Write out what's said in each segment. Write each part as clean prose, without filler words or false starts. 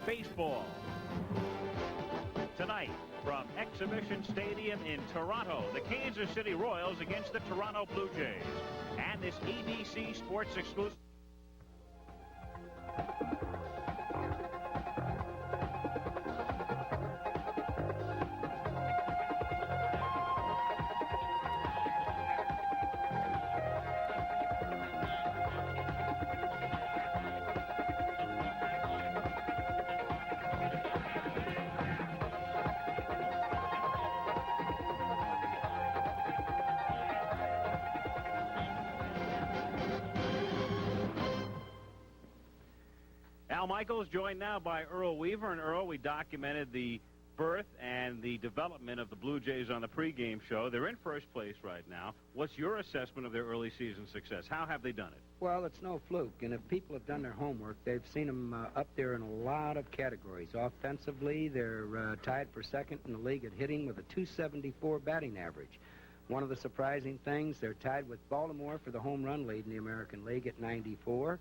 baseball. Tonight, from Exhibition Stadium in Toronto, the Kansas City Royals against the Toronto Blue Jays. And this ABC Sports exclusive. Al Michaels, joined now by Earl Weaver. And Earl, we documented the birth and the development of the Blue Jays on the pregame show. They're in first place right now. What's your assessment of their early season success? How have they done it? Well, it's no fluke, and if people have done their homework, they've seen them up there in a lot of categories. Offensively, they're tied for second in the league at hitting with a .274 batting average. One of the surprising things, they're tied with Baltimore for the home run lead in the American League at 94.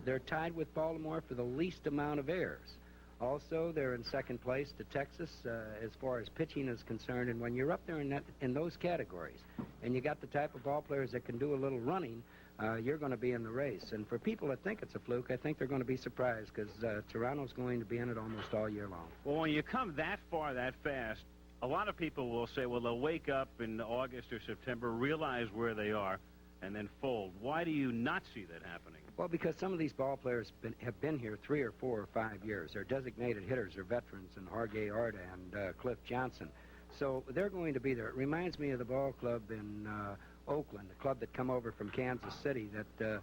They're tied with Baltimore for the least amount of errors. Also, they're in second place to Texas as far as pitching is concerned. And when you're up there in those categories, and you got the type of ball players that can do a little running, you're going to be in the race. And for people that think it's a fluke, I think they're going to be surprised, because Toronto's going to be in it almost all year long. Well, when you come that far that fast, a lot of people will say, well, they'll wake up in August or September, realize where they are, and then fold. Why do you not see that happening? Well, because some of these ball players have been here 3 or 4 or 5 years. They're designated hitters. They're veterans, and Jorge Arda and Cliff Johnson. So they're going to be there. It reminds me of the ball club in Oakland, the club that come over from Kansas City that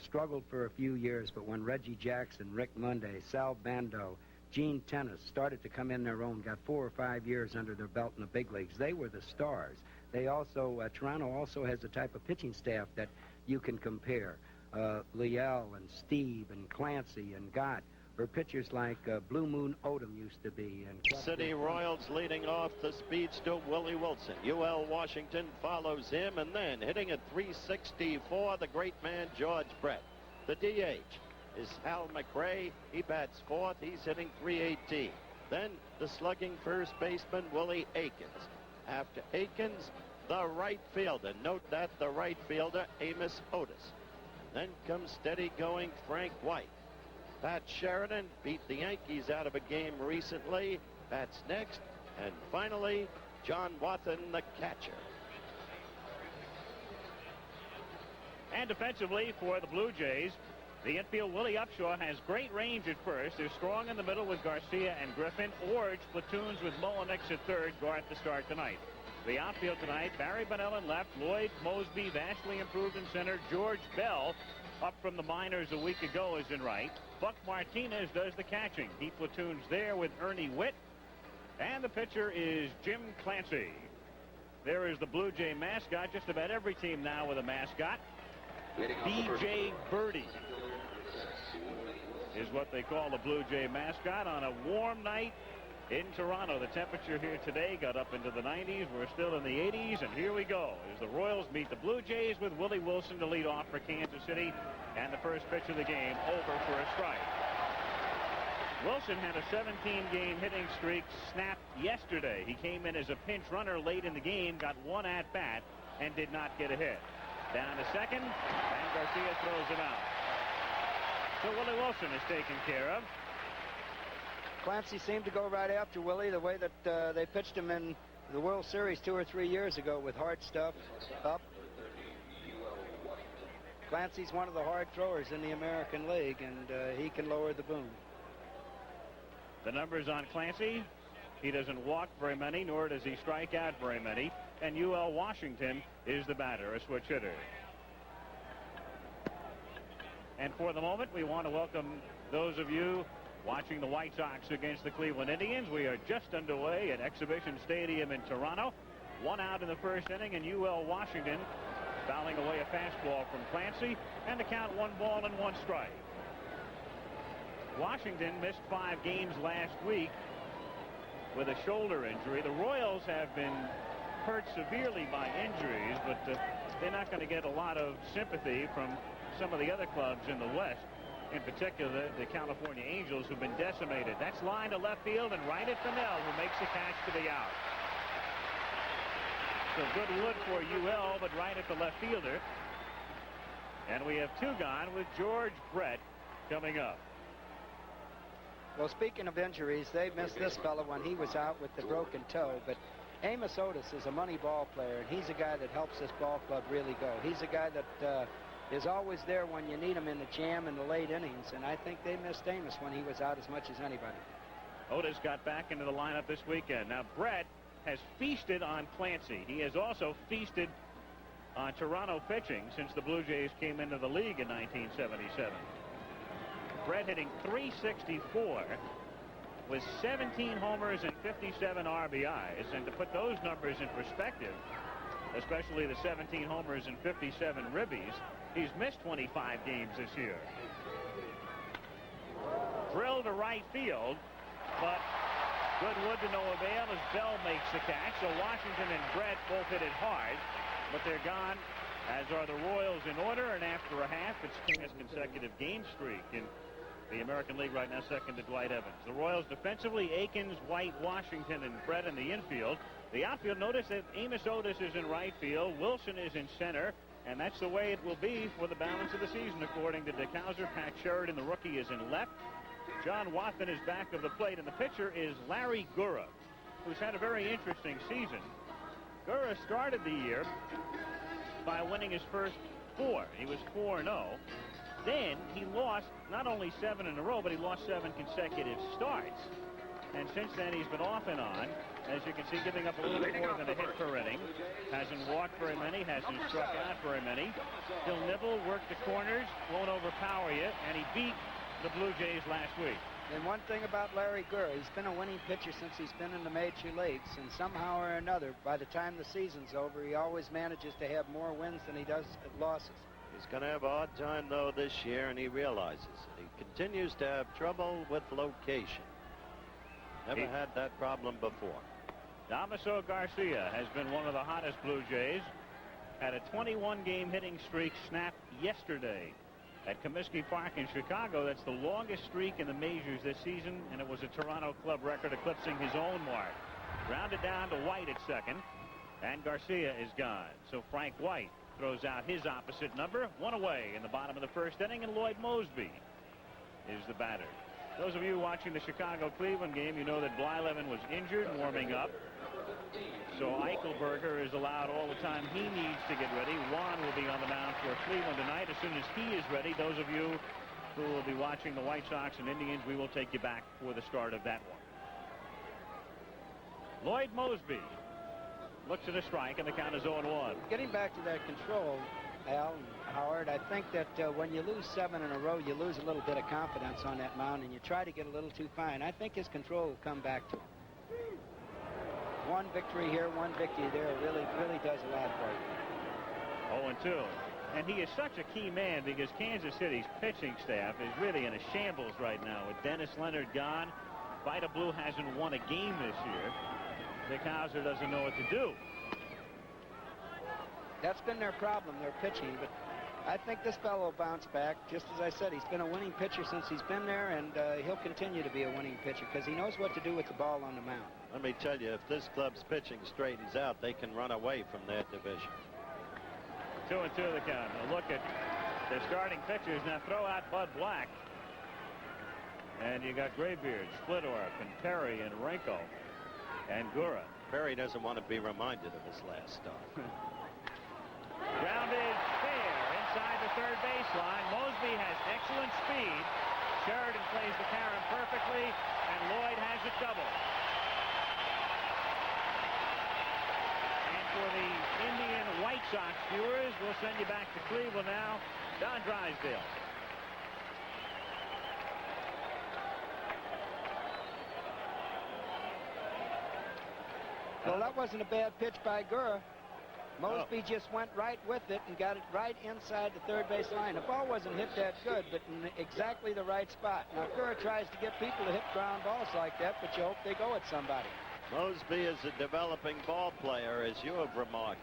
struggled for a few years, but when Reggie Jackson, Rick Monday, Sal Bando, Gene Tennis started to come in their own, got 4 or 5 years under their belt in the big leagues, they were the stars. They also, Toronto also has a type of pitching staff that you can compare. Liel and Steve and Clancy and Gott, or pitchers like Blue Moon Odom used to be. And City Royals leading off the speedster Willie Wilson. UL Washington follows him, and then hitting at .364, the great man George Brett. The DH is Hal McRae. He bats fourth. He's hitting .318. Then the slugging first baseman Willie Aikens. After Aikens, the right fielder. Note that the right fielder, Amos Otis. Then comes steady-going Frank White. Pat Sheridan beat the Yankees out of a game recently. That's next. And finally, John Wathen, the catcher. And defensively for the Blue Jays, the infield, Willie Upshaw, has great range at first. They're strong in the middle with Garcia and Griffin. Orge platoons with Mullenix at third, guard to start tonight. The outfield tonight, Barry Bonnell in left, Lloyd Mosby vastly improved in center, George Bell, up from the minors a week ago, is in right. Buck Martinez does the catching. He platoons there with Ernie Witt. And the pitcher is Jim Clancy. There is the Blue Jay mascot. Just about every team now with a mascot. DJ Birdie is what they call the Blue Jay mascot on a warm night in Toronto. The temperature here today got up into the 90s. We're still in the 80s, and here we go as the Royals meet the Blue Jays with Willie Wilson to lead off for Kansas City, and the first pitch of the game over for a strike. Wilson had a 17-game hitting streak snapped yesterday. He came in as a pinch runner late in the game, got one at-bat, and did not get a hit. Down to second, and Garcia throws him out. So Willie Wilson is taken care of. Clancy seemed to go right after Willie the way that they pitched him in the World Series 2 or 3 years ago with hard stuff up. Clancy's one of the hard throwers in the American League, and he can lower the boom. The numbers on Clancy, he doesn't walk very many, nor does he strike out very many. And UL Washington is the batter, a switch hitter. And for the moment, we want to welcome those of you watching the White Sox against the Cleveland Indians. We are just underway at Exhibition Stadium in Toronto. 1 out in the first inning, and UL Washington fouling away a fastball from Clancy, and the count 1 ball and 1 strike. Washington missed 5 games last week with a shoulder injury. The Royals have been hurt severely by injuries, but they're not going to get a lot of sympathy from some of the other clubs in the West. in particular the California Angels, who've been decimated. That's line to left field and right at Fennell, who makes the catch to the out. So good wood for UL, but right at the left fielder. And we have two gone with George Brett coming up. Well, speaking of injuries, they missed this fellow when he was out with the broken toe, but Amos Otis is a money ball player, and he's a guy that helps this ball club really go. He's a guy that is always there when you need him in the jam in the late innings, and I think they missed Amos when he was out as much as anybody. Otis got back into the lineup this weekend. Now, Brett has feasted on Clancy. He has also feasted on Toronto pitching since the Blue Jays came into the league in 1977. Brett hitting .364 with 17 homers and 57 RBIs. And to put those numbers in perspective, especially the 17 homers and 57 ribbies, he's missed 25 games this year. Drill to right field, but good wood to no avail as Bell makes the catch. So Washington and Brett both hit it hard, but they're gone, as are the Royals in order. And after a half, it's King's consecutive game streak in the American League right now, second to Dwight Evans. The Royals defensively, Akins, White, Washington, and Brett in the infield. The outfield, notice that Amos Otis is in right field, Wilson is in center, and that's the way it will be for the balance of the season, according to DeKalser. Pat Sheridan, the rookie, is in left. John Wathan is back of the plate, and the pitcher is Larry Gura, who's had a very interesting season. Gura started the year by winning his first 4. He was 4-0. Then he lost not only 7 in a row, but he lost 7 consecutive starts. And since then, he's been off and on. As you can see, giving up a little bit more than a hit per inning. Hasn't walked very many, hasn't struck out very many. He'll nibble, work the corners, won't overpower you, and he beat the Blue Jays last week. And one thing about Larry Gura, he's been a winning pitcher since he's been in the major leagues, and somehow or another, by the time the season's over, he always manages to have more wins than he does losses. He's going to have a hard time, though, this year, and he realizes it. He continues to have trouble with location. Never had that problem before. Damaso Garcia has been one of the hottest Blue Jays. Had a 21-game hitting streak snapped yesterday at Comiskey Park in Chicago. That's the longest streak in the majors this season, and it was a Toronto club record, eclipsing his own mark. Grounded down to White at second, and Garcia is gone. So Frank White throws out his opposite number. 1 away in the bottom of the first inning, and Lloyd Mosby is the batter. Those of you watching the Chicago-Cleveland game, you know that Blyleven was injured and warming up. So Eichelberger is allowed all the time he needs to get ready. Juan will be on the mound for Cleveland tonight. As soon as he is ready, those of you who will be watching the White Sox and Indians, we will take you back for the start of that one. Lloyd Mosby looks at a strike, and the count is 0-1. Getting back to that control, Al and Howard, I think that when you lose 7 in a row, you lose a little bit of confidence on that mound, and you try to get a little too fine. I think his control will come back to him. One victory here, one victory there really does a lot for you. 0-2. And he is such a key man because Kansas City's pitching staff is really in a shambles right now with Dennis Leonard gone. Vida Blue hasn't won a game this year. DeKalser doesn't know what to do. That's been their problem, their pitching, but I think this fellow will bounce back. Just as I said, he's been a winning pitcher since he's been there, and he'll continue to be a winning pitcher because he knows what to do with the ball on the mound. Let me tell you, if this club's pitching straightens out, they can run away from their division. 2-2 the count. Now look at the starting pitchers. Now throw out Bud Black. And you got Graybeard, Splittorff, and Perry, and Renko, and Gura. Perry doesn't want to be reminded of his last start. Grounded fair inside the third baseline. Mosby has excellent speed. Sheridan plays the carom perfectly, and Lloyd has it double. And for the Indian White Sox viewers, we'll send you back to Cleveland now. Don Drysdale. Well, that wasn't a bad pitch by Gura. Mosby just went right with it and got it right inside the third base line. The ball wasn't hit that good, but in exactly the right spot. Now, Gura tries to get people to hit ground balls like that, but you hope they go at somebody. Mosby is a developing ball player, as you have remarked.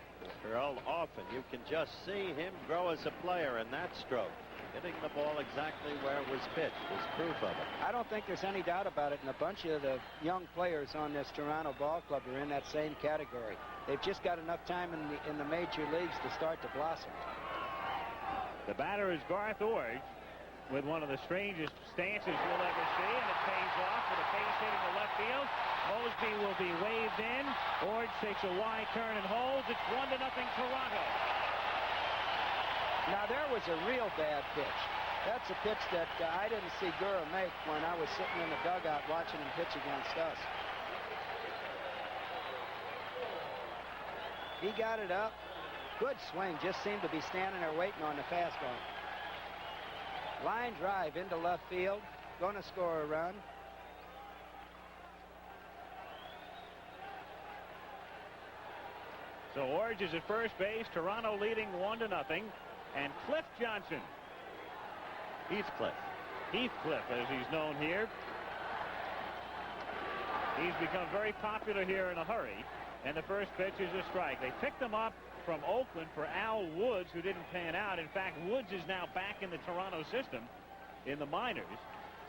Earl, often you can just see him grow as a player in that stroke. hitting the ball exactly where it was pitched is proof of it. I don't think there's any doubt about it, and a bunch of the young players on this Toronto ball club are in that same category. They've just got enough time in the major leagues to start to blossom. The batter is Garth Orge with one of the strangest stances you'll ever see, and it pays off with a base hit in the left field. Mosby will be waved in. Orge takes a wide turn and holds. It's 1-0 Toronto. Now, there was a real bad pitch. That's a pitch that I didn't see Gura make when I was sitting in the dugout watching him pitch against us. He got it up. Good swing. Just seemed to be standing there waiting on the fastball. Line drive into left field. Going to score a run. So Orge is at first base. Toronto leading 1-0. And Cliff Johnson. Heathcliff, as he's known here. He's become very popular here in a hurry. And the first pitch is a strike. They picked him up from Oakland for Al Woods, who didn't pan out. In fact, Woods is now back in the Toronto system in the minors.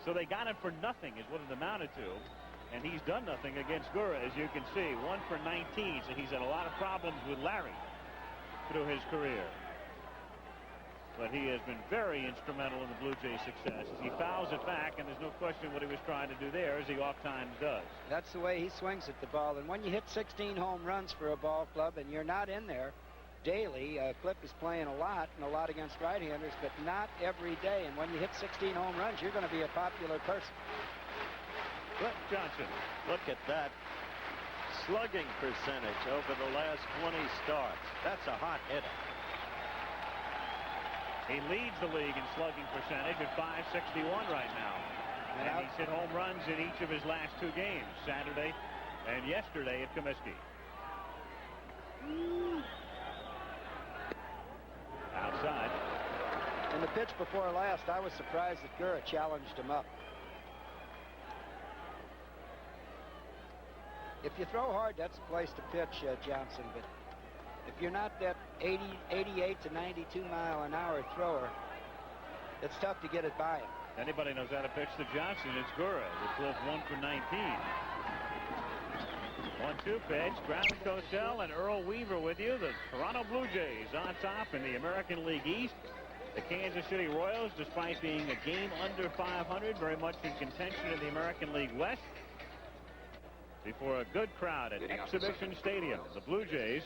So they got him for nothing is what it amounted to. And he's done nothing against Gura, as you can see. 1 for 19, so he's had a lot of problems with Larry through his career. But he has been very instrumental in the Blue Jays' success as he fouls it back, and there's no question what he was trying to do there, as he oftentimes does. That's the way he swings at the ball. And when you hit 16 home runs for a ball club and you're not in there daily, Cliff is playing a lot against right-handers, but not every day. And when you hit 16 home runs, you're going to be a popular person. Cliff Johnson. Look at that slugging percentage over the last 20 starts. That's a hot hitter. He leads the league in slugging percentage at .561 right now. And he's hit home runs in each of his last 2 games, Saturday and yesterday at Comiskey. Outside. In the pitch before last, I was surprised that Gura challenged him up. If you throw hard, that's a place to pitch, Johnson, but if you're not that 88 to 92 mile an hour thrower, it's tough to get it by him. Anybody knows how to pitch to Johnson, it's Gura. With Cliff 1 for 19. 1-2 pitch. Ground Cosell and Earl Weaver with you. The Toronto Blue Jays on top in the American League East. The Kansas City Royals, despite being a game under 500, very much in contention in the American League West. Before a good crowd at Exhibition Stadium. The Blue Jays,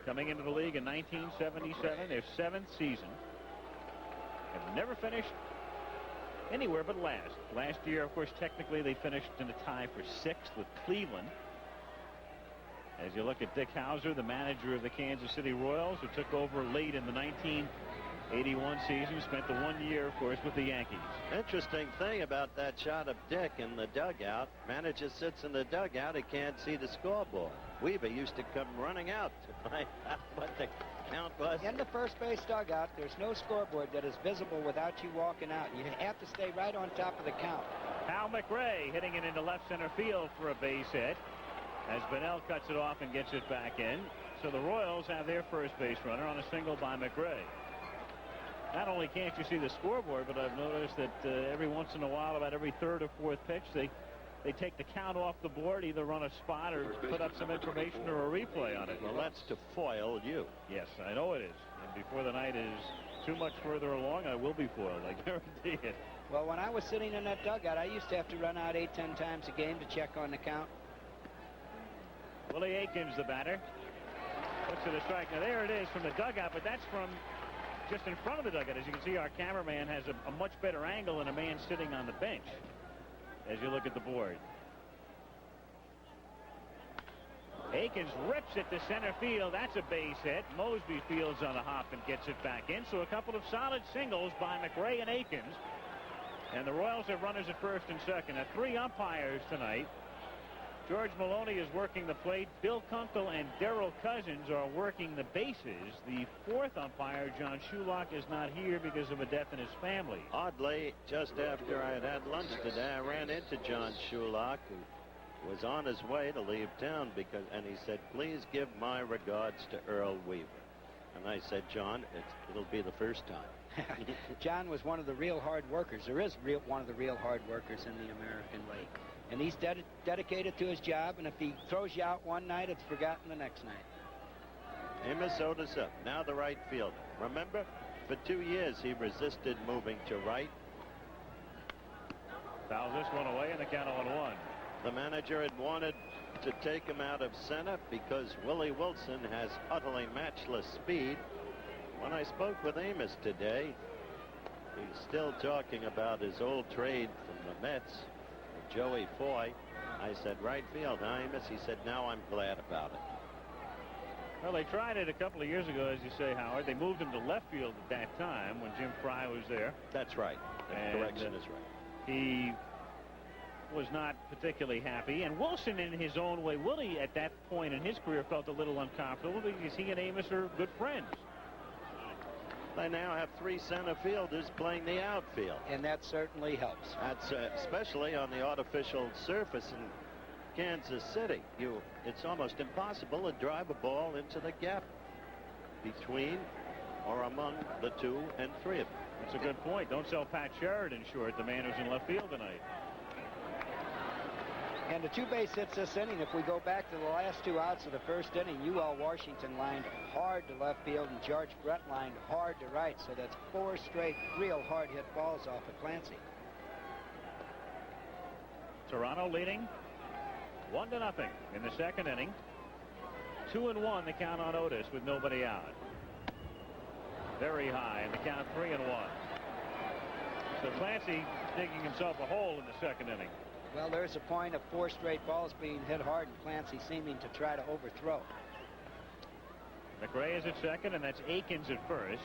coming into the league in 1977, their 7th season, have never finished anywhere but last. Last year, of course, technically they finished in a tie for 6th with Cleveland. As you look at Dick Hauser, the manager of the Kansas City Royals, who took over late in the 1981 season, spent the 1 year, of course, with the Yankees. Interesting thing about that shot of Dick in the dugout, manager sits in the dugout, he can't see the scoreboard. Weaver used to come running out to find out what the count was. In the first base dugout, there's no scoreboard that is visible without you walking out. You have to stay right on top of the count. Hal McRae hitting it into left center field for a base hit as Bunnell cuts it off and gets it back in. So the Royals have their first base runner on a single by McRae. Not only can't you see the scoreboard, but I've noticed that every once in a while, about every 3rd or 4th pitch, they take the count off the board, either run a spot or put up some information or a replay on it. Well, that's to foil you. Yes, I know it is. And before the night is too much further along, I will be foiled. I guarantee it. Well, when I was sitting in that dugout, I used to have to run out 8-10 times a game to check on the count. Willie Aikens, the batter. Looks at a strike. Now, there it is from the dugout, but that's from just in front of the dugout. As you can see, our cameraman has a much better angle than a man sitting on the bench as you look at the board. Aikens rips it to center field. That's a base hit. Mosby fields on a hop and gets it back in. So a couple of solid singles by McRae and Aikens. And the Royals have runners at first and second. Now, 3 umpires tonight. George Maloney is working the plate. Bill Kunkel and Darrell Cousins are working the bases. The 4th umpire, John Shulock, is not here because of a death in his family. Oddly, just after I had lunch today, I ran into John Shulock, who was on his way to leave town, and he said, "Please give my regards to Earl Weaver." And I said, "John, it'll be the first time." John was one of the real hard workers. There is one of the real hard workers in the American League. And he's dedicated to his job, and if he throws you out one night, it's forgotten the next night. Amos Otis up. Now the right fielder. Remember, for 2 years he resisted moving to right. Fouls this one away, and the count 0-1. The manager had wanted to take him out of center because Willie Wilson has utterly matchless speed. When I spoke with Amos today, he's still talking about his old trade from the Mets, Joey Foy. I said, right field, huh, Amos? He said, now I'm glad about it. Well, they tried it a couple of years ago, as you say, Howard. They moved him to left field at that time when Jim Fry was there. That's right. The correction is right. He was not particularly happy. And Wilson, in his own way, Willie, at that point in his career, felt a little uncomfortable because he and Amos are good friends. They now have 3 center fielders playing the outfield. And that certainly helps. That's especially on the artificial surface in Kansas City. It's almost impossible to drive a ball into the gap between or among the 2 and 3 of them. That's a good point. Don't sell Pat Sheridan short, the man who's in left field tonight. And the 2 base hits this inning, if we go back to the last 2 outs of the first inning, UL Washington lined hard to left field and George Brett lined hard to right. So that's 4 straight real hard hit balls off of Clancy. Toronto leading 1-0 in the second inning. 2-1 the count on Otis with nobody out. Very high, and the count 3-1. So Clancy digging himself a hole in the second inning. Well, there's a point of 4 straight balls being hit hard and Clancy seeming to try to overthrow. McRae is at second, and that's Akins at first.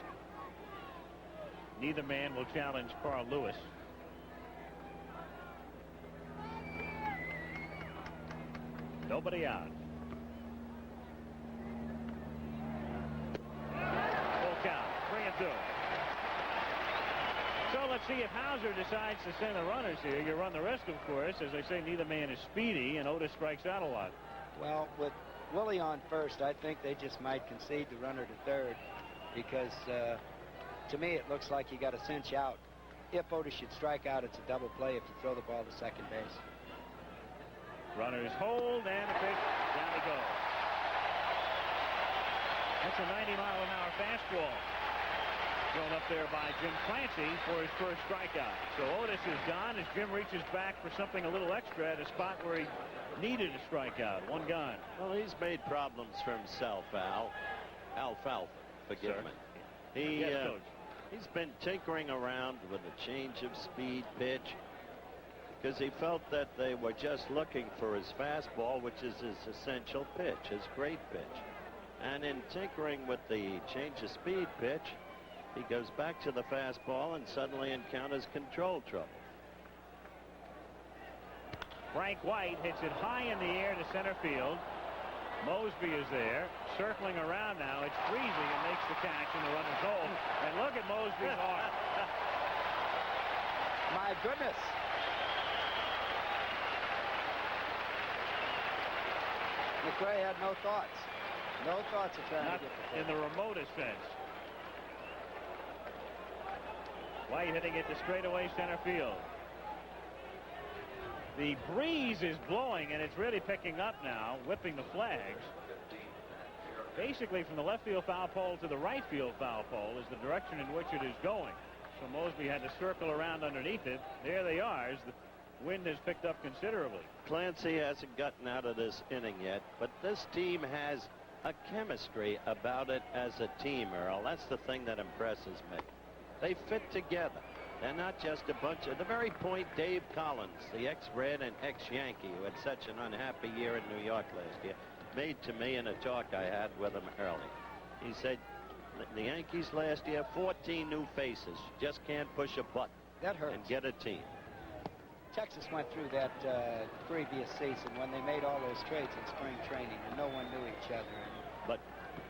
Neither man will challenge Carl Lewis. Nobody out. Full count, 3-2. So let's see if Hauser decides to send the runners here. You run the risk, of course. As I say, neither man is speedy, and Otis strikes out a lot. Well, with Willie on first, I think they just might concede the runner to third because to me it looks like you got a cinch out. If Otis should strike out, it's a double play if you throw the ball to second base. Runners hold, and the pitch, down he goes. That's a 90-mile-an-hour fastball thrown up there by Jim Clancy for his first strikeout. So Otis is gone as Jim reaches back for something a little extra at a spot where he needed a strikeout. One gone. Well, he's made problems for himself, Alfalfa, forgive me. Yes, Coach. He's been tinkering around with a change of speed pitch because he felt that they were just looking for his fastball, which is his essential pitch, his great pitch. And in tinkering with the change of speed pitch, he goes back to the fastball and suddenly encounters control trouble. Frank White hits it high in the air to center field. Mosby is there, circling around now. It's freezing and makes the catch, and the runner's hold. And look at Mosby's arm. My goodness. McRae had no thoughts. No thoughts of trying Not to get the in the remotest sense. White hitting it to straightaway center field. The breeze is blowing, and it's really picking up now, whipping the flags. Basically, from the left field foul pole to the right field foul pole is the direction in which it is going. So Mosby had to circle around underneath it. There they are as the wind has picked up considerably. Clancy hasn't gotten out of this inning yet, but this team has a chemistry about it as a team, Earl. That's the thing that impresses me. They fit together. They're not just a bunch of, the very point Dave Collins, the ex-Red and ex-Yankee, who had such an unhappy year in New York last year, made to me in a talk I had with him early. He said, the Yankees last year, 14 new faces. Just can't push a button. That hurts. And get a team. Texas went through that previous season when they made all those trades in spring training and no one knew each other. But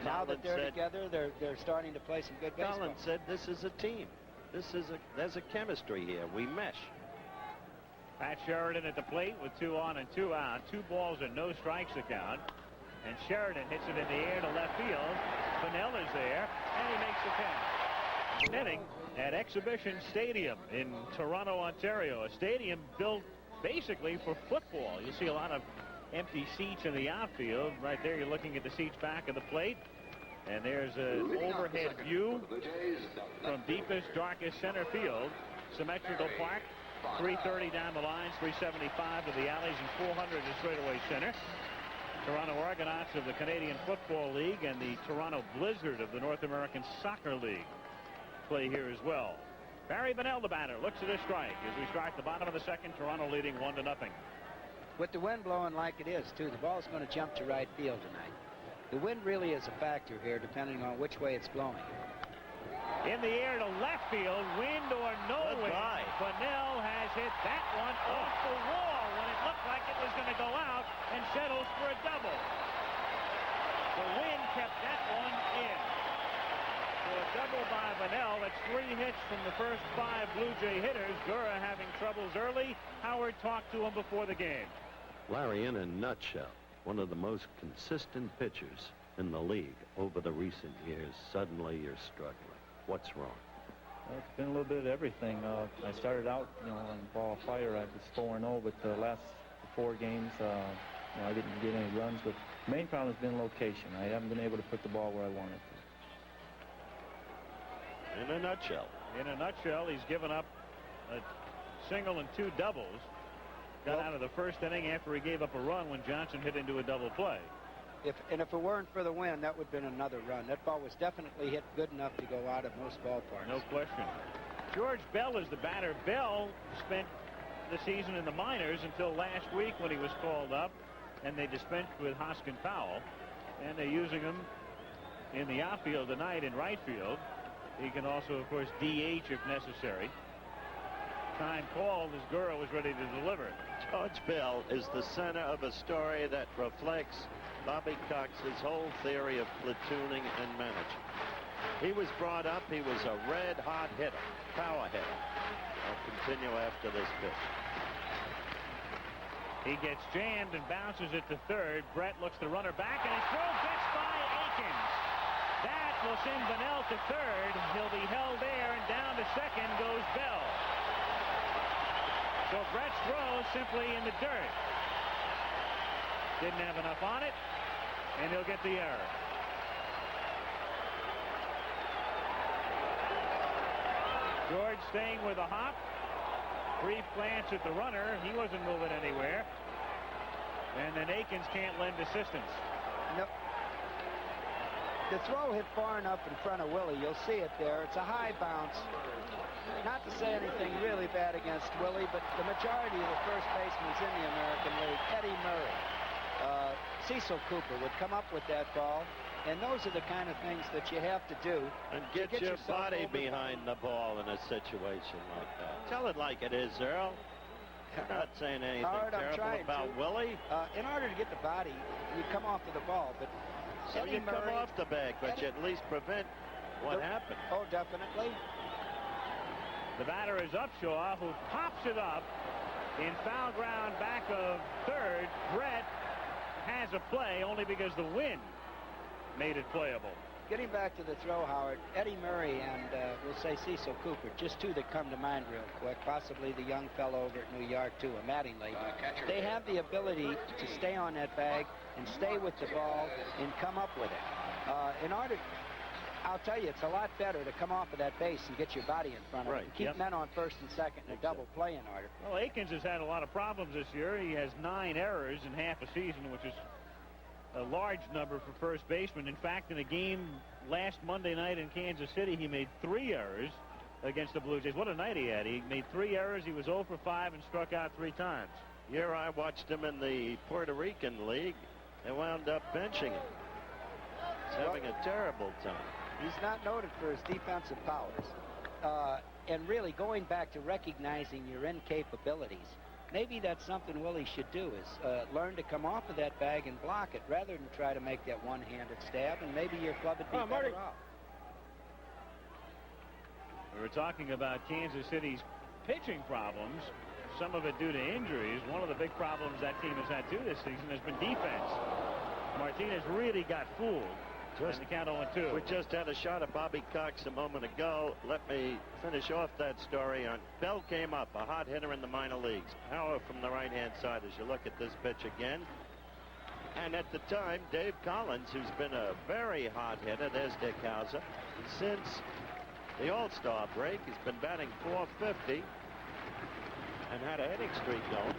now that they're said, together, they're starting to play some good baseball. Collins said this is a team. There's a chemistry here. We mesh. Pat Sheridan at the plate with 2 on and 2 out. 2 balls and no strikes to count. And Sheridan hits it in the air to left field. Fennell is there, and he makes the catch. second inning at Exhibition Stadium in Toronto, Ontario. A stadium built basically for football. You see a lot of empty seats in the outfield. Right there, you're looking at the seats back of the plate. And there's an overhead view from deepest, darkest center field. Symmetrical park. 330 down the lines, 375 to the alleys, and 400 to straightaway center. Toronto Argonauts of the Canadian Football League and the Toronto Blizzard of the North American Soccer League play here as well. Barry Bonnell, the batter, looks at a strike as we start the bottom of the second. Toronto leading 1-0. With the wind blowing like it is, too, the ball's going to jump to right field tonight. The wind really is a factor here, depending on which way it's blowing. In the air to left field, wind or no wind. Bonnell has hit that one off the wall when it looked like it was going to go out and settles for a double. The wind kept that one in. For a double by Bonnell. That's 3 hits from the first 5 Blue Jay hitters. Gura having troubles early. Howard talked to him before the game. Larry, in a nutshell, one of the most consistent pitchers in the league over the recent years. Suddenly you're struggling. What's wrong? Well, it's been a little bit of everything. I started out, on ball fire. I was 4-0, but the last 4 games, I didn't get any runs. But the main problem has been location. I haven't been able to put the ball where I wanted to. In a nutshell. In a nutshell, he's given up a single and 2 doubles. Got out of the first inning after he gave up a run when Johnson hit into a double play. If it weren't for the wind, that would have been another run. That ball was definitely hit good enough to go out of most ballparks. No question. George Bell is the batter. Bell spent the season in the minors until last week when he was called up, and they dispensed with Hoskin Powell, and they're using him in the outfield tonight in right field. He can also, of course, DH if necessary. Time called as Gura was ready to deliver. George Bell is the center of a story that reflects Bobby Cox's whole theory of platooning and managing. He was brought up, he was a red-hot hitter, power hitter. I'll continue after this pitch. He gets jammed and bounces it to third. Brett looks the runner back, and his throw gets by Aikens. That will send Bonnell to third. He'll be held there, and down to second goes Bell. So Brett's throw simply in the dirt. Didn't have enough on it, and he'll get the error. George staying with a hop. Brief glance at the runner. He wasn't moving anywhere. And then Aikens can't lend assistance. Nope. The throw hit far enough in front of Willie. You'll see it there. It's a high bounce. Not to say anything really bad against Willie, but the majority of the first basemen in the American League, Eddie Murray, Cecil Cooper would come up with that ball, and those are the kind of things that you have to do. And get your body behind the ball in a situation like that. Tell it like it is, Earl. I'm not saying anything terrible about Willie. In order to get the body, you come off of the ball, but so Eddie you Murray, come off the bag, but you at least prevent what happened. Oh, definitely. The batter is Upshaw, who pops it up in foul ground back of third. Brett has a play only because the wind made it playable. Getting back to the throw, Howard, Eddie Murray and we'll say Cecil Cooper, just 2 that come to mind real quick, possibly the young fellow over at New York, too, a Mattingly. They have the ability to stay on that bag and stay with the ball and come up with it. In order, I'll tell you, it's a lot better to come off of that base and get your body in front of it. And keep men on first and second in a double play in order. Well, Aikens has had a lot of problems this year. He has 9 errors in half a season, which is a large number for first baseman. In fact, in a game last Monday night in Kansas City, he made 3 errors against the Blue Jays. What a night he had. He made 3 errors. He was 0 for 5 and struck out 3 times. Here I watched him in the Puerto Rican League. They wound up benching him. He's having a terrible time. He's not noted for his defensive powers. And really going back to recognizing your incapabilities. Maybe that's something Willie should do, is learn to come off of that bag and block it rather than try to make that one-handed stab, and maybe your club would be better off. We were talking about Kansas City's pitching problems, some of it due to injuries. One of the big problems that team has had too this season has been defense. Martinez really got fooled And the count 0-2. We just had a shot of Bobby Cox a moment ago. Let me finish off that story on Bell. Came up, a hot hitter in the minor leagues. Power from the right-hand side as you look at this pitch again. And at the time, Dave Collins, who's been a very hot hitter, there's Dick Hauser, since the All-Star break, he's been batting .450 and had a hitting streak going,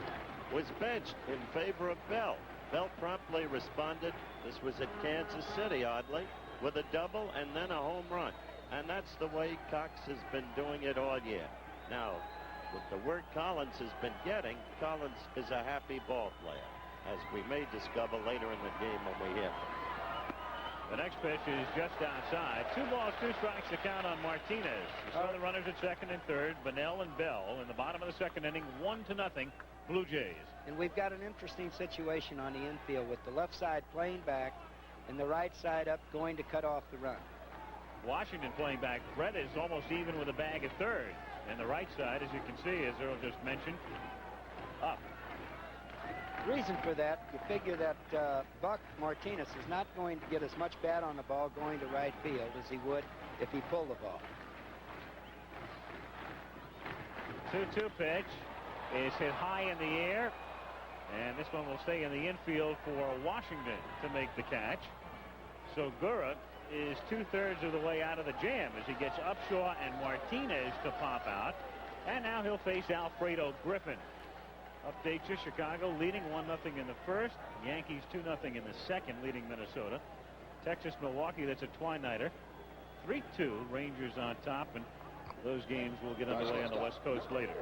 was benched in favor of Bell. Bell promptly responded. This was at Kansas City, oddly, with a double and then a home run. And that's the way Cox has been doing it all year. Now, with the word Collins has been getting, Collins is a happy ball player, as we may discover later in the game when we hear from him. The next pitch is just outside. 2 balls, 2 strikes to count on Martinez. You saw the runners at second and third, Bunnell and Bell. In the bottom of the second inning, 1-0, Blue Jays. And we've got an interesting situation on the infield with the left side playing back and the right side up going to cut off the run. Washington playing back. Brett is almost even with a bag at third. And the right side, as you can see, as Earl just mentioned, up. Reason for that, you figure that Buck Martinez is not going to get as much bat on the ball going to right field as he would if he pulled the ball. 2-2 pitch is hit high in the air, and this one will stay in the infield for Washington to make the catch. So Gura is 2/3 of the way out of the jam as he gets Upshaw and Martinez to pop out, and now he'll face Alfredo Griffin. Update to Chicago leading 1-0 in the first. Yankees 2-0 in the second, leading Minnesota. Texas, Milwaukee, that's a twilighter. 3-2, Rangers on top, and those games will get underway on the West Coast later.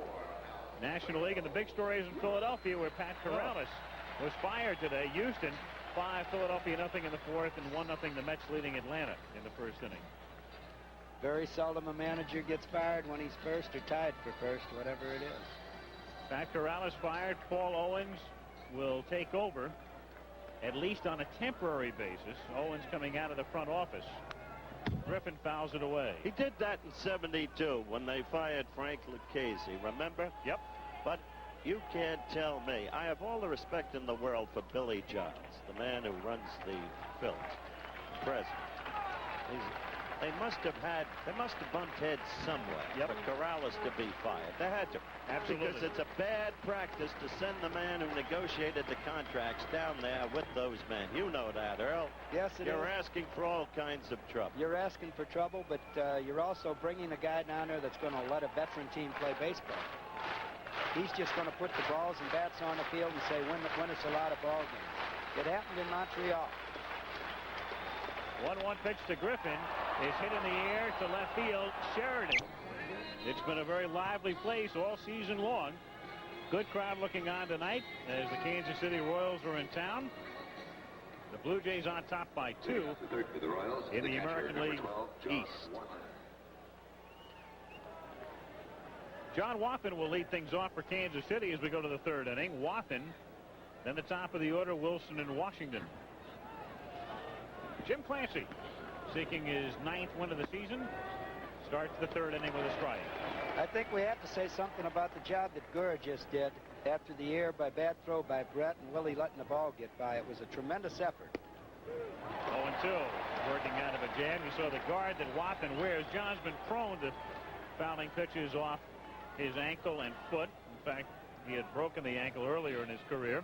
National League, and the big story is in Philadelphia, where Pat Corrales was fired today. Houston 5, Philadelphia 0 in the fourth, and 1-0 the Mets leading Atlanta in the first inning. Very seldom a manager gets fired when he's first or tied for first, whatever it is. Pat Corrales fired. Paul Owens will take over, at least on a temporary basis. Owens coming out of the front office. Griffin fouls it away. He did that in '72 when they fired Frank Lucchese, remember? Yep. But you can't tell me. I have all the respect in the world for Billy Johns, the man who runs the Phillies, president. They must have bumped heads somewhere for Corrales to be fired. They had to. Absolutely. Because it's a bad practice to send the man who negotiated the contracts down there with those men. You know that, Earl. Yes, it is. You're asking for all kinds of trouble. You're asking for trouble, but you're also bringing a guy down there that's going to let a veteran team play baseball. He's just going to put the balls and bats on the field and say, win us a lot of ball games. It happened in Montreal. 1-1 pitch to Griffin is hit in the air to left field. Sheridan. It's been a very lively place all season long. Good crowd looking on tonight as the Kansas City Royals are in town. The Blue Jays on top by 2 in the American League East. John Wathan will lead things off for Kansas City as we go to the third inning. Wathan, then the top of the order, Wilson and Washington. Jim Clancy seeking his 9th win of the season. Starts the third inning with a strike. I think we have to say something about the job that Gura just did after the error by bad throw by Brett and Willie letting the ball get by. It was a tremendous effort. 0-2, working out of a jam. You saw the guard that Wathan wears. John's been prone to fouling pitches off his ankle and foot. In fact, he had broken the ankle earlier in his career.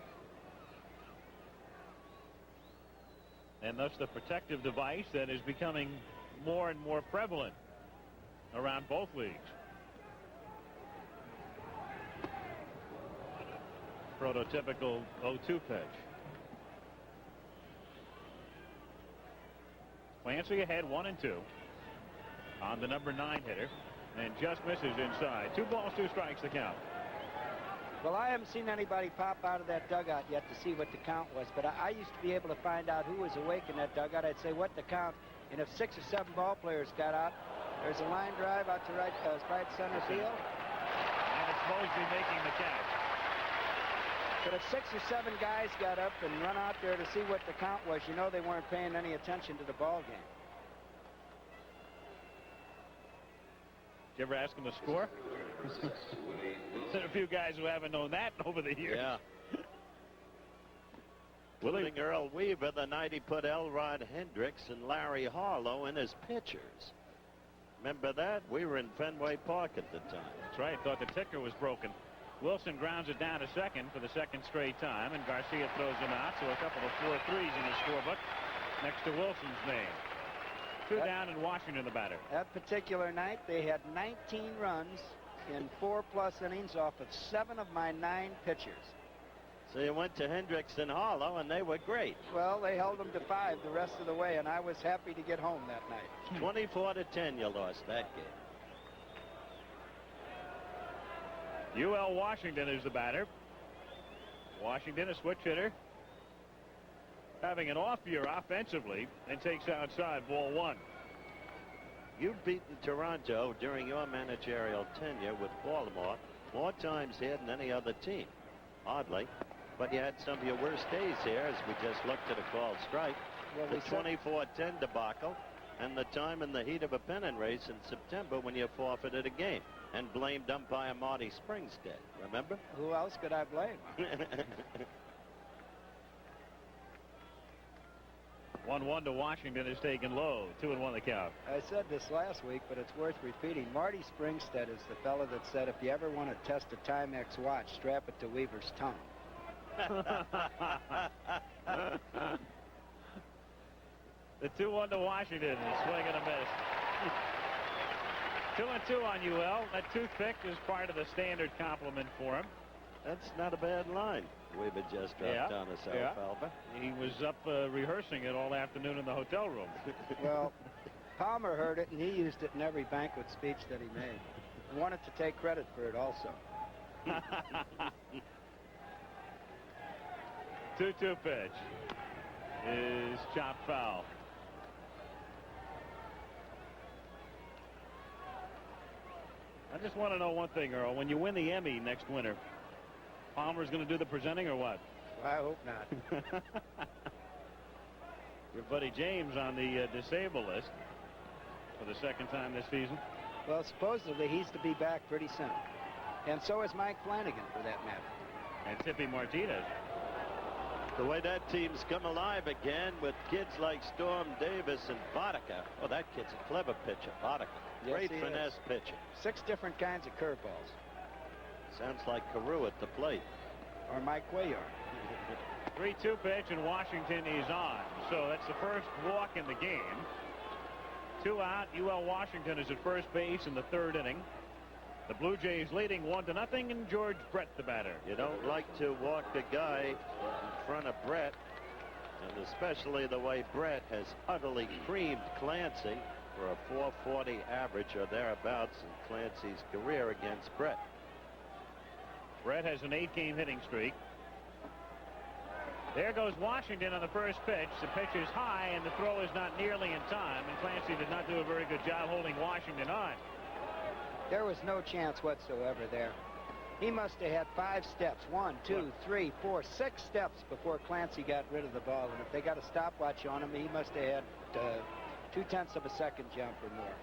And thus the protective device that is becoming more and more prevalent around both leagues. Prototypical 0-2 pitch. Clancy ahead 1-2 on the number 9 hitter and just misses inside. 2 balls, 2 strikes to count. Well, I haven't seen anybody pop out of that dugout yet to see what the count was, but I used to be able to find out who was awake in that dugout. I'd say what the count, and if 6 or 7 ball players got out, there's a line drive out to right center field. And it's Mosby making the catch. But if 6 or 7 guys got up and run out there to see what the count was, you know they weren't paying any attention to the ball game. Did you ever ask him the score? There's a few guys who haven't known that over the years. Yeah. including Earl Weaver the night he put Elrod Hendricks and Larry Harlow in as pitchers. Remember that? We were in Fenway Park at the time. That's right. Thought the ticker was broken. Wilson grounds it down to second for the second straight time, and Garcia throws him out, so a couple of 4-3s in his scorebook next to Wilson's name. Two down and Washington the batter. That particular night, they had 19 runs in 4+ innings off of 7 of my 9 pitchers. So you went to Hendricks and Harlow, and they were great. Well, they held them to 5 the rest of the way, and I was happy to get home that night. 24-10 you lost that game. UL Washington is the batter. Washington, a switch hitter, having an off year offensively, and takes outside ball 1. You've beaten Toronto during your managerial tenure with Baltimore more times here than any other team. Oddly. But you had some of your worst days here, as we just looked at a called strike. Well, the 24-10 debacle, and the time in the heat of a pennant race in September when you forfeited a game and blamed umpire Marty Springstead. Remember? Who else could I blame? 1-1 to Washington is taken low. 2-1 the count. I said this last week, but it's worth repeating. Marty Springstead is the fellow that said if you ever want to test a Timex watch, strap it to Weaver's tongue. The 2-1 to Washington. Swing and a miss. 2-2 on UL. That toothpick is part of the standard compliment for him. That's not a bad line. Weaver just dropped on us, Alfalfa. He was up rehearsing it all afternoon in the hotel room. Well, Palmer heard it, and he used it in every banquet speech that he made. He wanted to take credit for it also. 2-2 pitch is chopped foul. I just want to know one thing, Earl. When you win the Emmy next winter, Palmer's going to do the presenting or what? I hope not. Your buddy James on the disabled list for the second time this season. Well, supposedly he's to be back pretty soon. And so is Mike Flanagan, for that matter. And Tippy Martinez. The way that team's come alive again with kids like Storm Davis and Boddicker. Oh, that kid's a clever pitcher, Boddicker. Yes, Great finesse pitcher. 6 different kinds of curveballs. Sounds like Carew at the plate. Or Mike Cuellar. 3-2 pitch, and Washington is on. So that's the first walk in the game. 2 out. UL Washington is at first base in the 3rd inning. The Blue Jays leading 1-0, and George Brett the batter. You don't like to walk a guy in front of Brett, and especially the way Brett has utterly creamed Clancy for a 440 average or thereabouts in Clancy's career against Brett. Brett has an 8-game hitting streak. There goes Washington on the first pitch. The pitch is high, and the throw is not nearly in time, and Clancy did not do a very good job holding Washington on. There was no chance whatsoever there. He must have had 5 steps. 1, 2, 3, 4, 6 steps before Clancy got rid of the ball. And if they got a stopwatch on him, he must have had 0.2 of a second jump or more.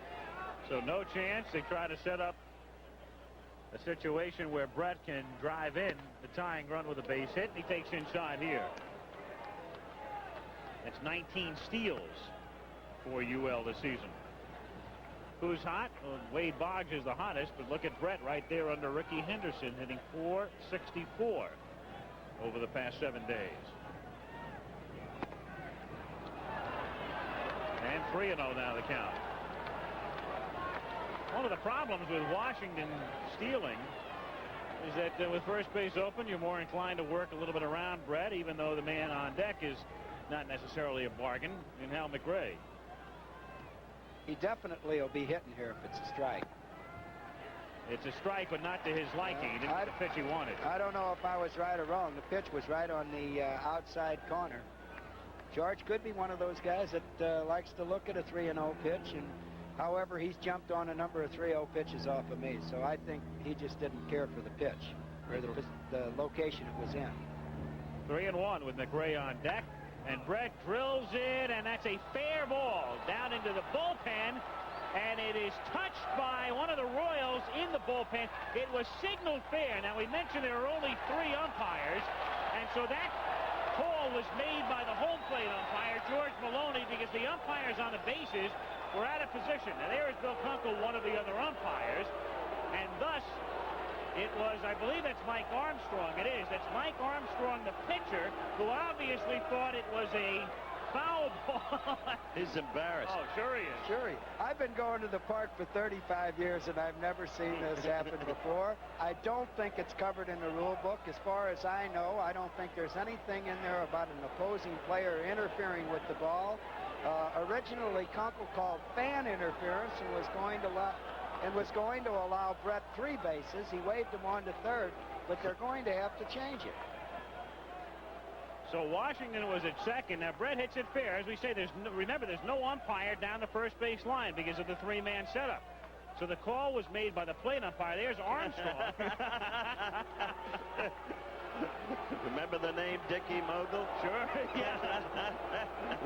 So no chance. They try to set up a situation where Brett can drive in the tying run with a base hit, and he takes inside here. That's 19 steals for UL this season. Who's hot? Well, Wade Boggs is the hottest, but look at Brett right there under Ricky Henderson, hitting .464 over the past 7 days. And 3-0 now the count. One of the problems with Washington stealing is that with first base open, you're more inclined to work a little bit around Brett, even though the man on deck is not necessarily a bargain in Hal McRae. He definitely will be hitting here if it's a strike. It's a strike, but not to his liking. He didn't get the pitch he wanted. I don't know if I was right or wrong. The pitch was right on the outside corner. George could be one of those guys that likes to look at a 3-0 pitch, and however, he's jumped on a number of 3-0 pitches off of me, so I think he just didn't care for the pitch or the location it was in. 3-1 with McRae on deck. And Brett drills it, and that's a fair ball down into the bullpen, and it is touched by one of the Royals in the bullpen. It was signaled fair. Now, we mentioned there are only 3 umpires, and so that call was made by the home plate umpire, George Maloney, because the umpires on the bases were out of position. And there is Bill Kunkel, one of the other umpires, and thus it was, I believe that's Mike Armstrong. It is. That's Mike Armstrong, the pitcher, who obviously thought it was a foul ball. He's embarrassed. Oh, sure he is. Sure. I've been going to the park for 35 years, and I've never seen this happen before. I don't think it's covered in the rule book. As far as I know, I don't think there's anything in there about an opposing player interfering with the ball. Originally, Kunkel called fan interference and was going to allow Brett 3 bases. He waved him on to third, but they're going to have to change it. So Washington was at second. Now Brett hits it fair. As we say, remember, there's no umpire down the first base line because of the 3-man setup. So the call was made by the plate umpire. There's Armstrong. Remember the name Dickie Mogul? Sure. Yeah.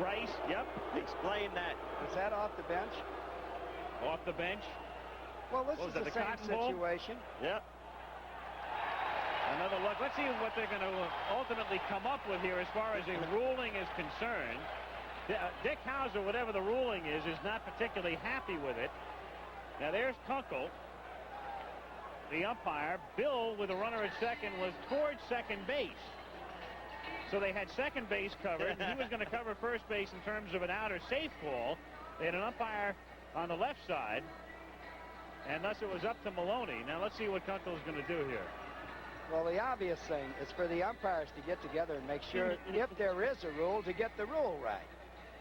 Rice. Yep. Explain that. Is that off the bench? Off the bench. Well, this is the same situation. Yep. Another look. Let's see what they're going to ultimately come up with here as far as a ruling is concerned. Dick Hauser, whatever the ruling is not particularly happy with it. Now there's Kunkel, the umpire. Bill, with a runner at second, was towards second base. So they had second base covered, and he was going to cover first base in terms of an out or safe call. They had an umpire on the left side, and thus it was up to Maloney. Now let's see what Kunkel's going to do here. Well, the obvious thing is for the umpires to get together and make sure, if there is a rule, to get the rule right.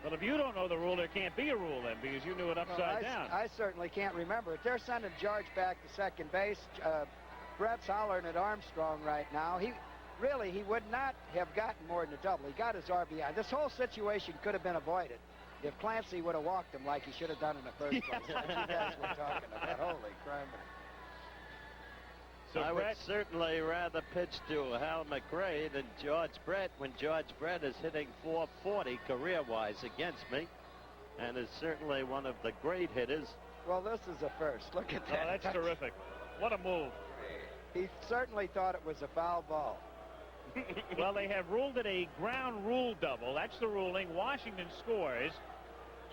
Well, if you don't know the rule, there can't be a rule then, because you knew it upside down. I certainly can't remember it. They're sending George back to second base. Brett's hollering at Armstrong right now. He would not have gotten more than a double. He got his RBI. This whole situation could have been avoided if Clancy would have walked him like he should have done in the first place, like you guys were talking about. Holy crap. So I would certainly rather pitch to Hal McRae than George Brett when George Brett is hitting .440 career-wise against me, and is certainly one of the great hitters. Well, this is a first. Look at that. Oh, that's terrific. What a move. He certainly thought it was a foul ball. Well, they have ruled it a ground rule double. That's the ruling. Washington scores,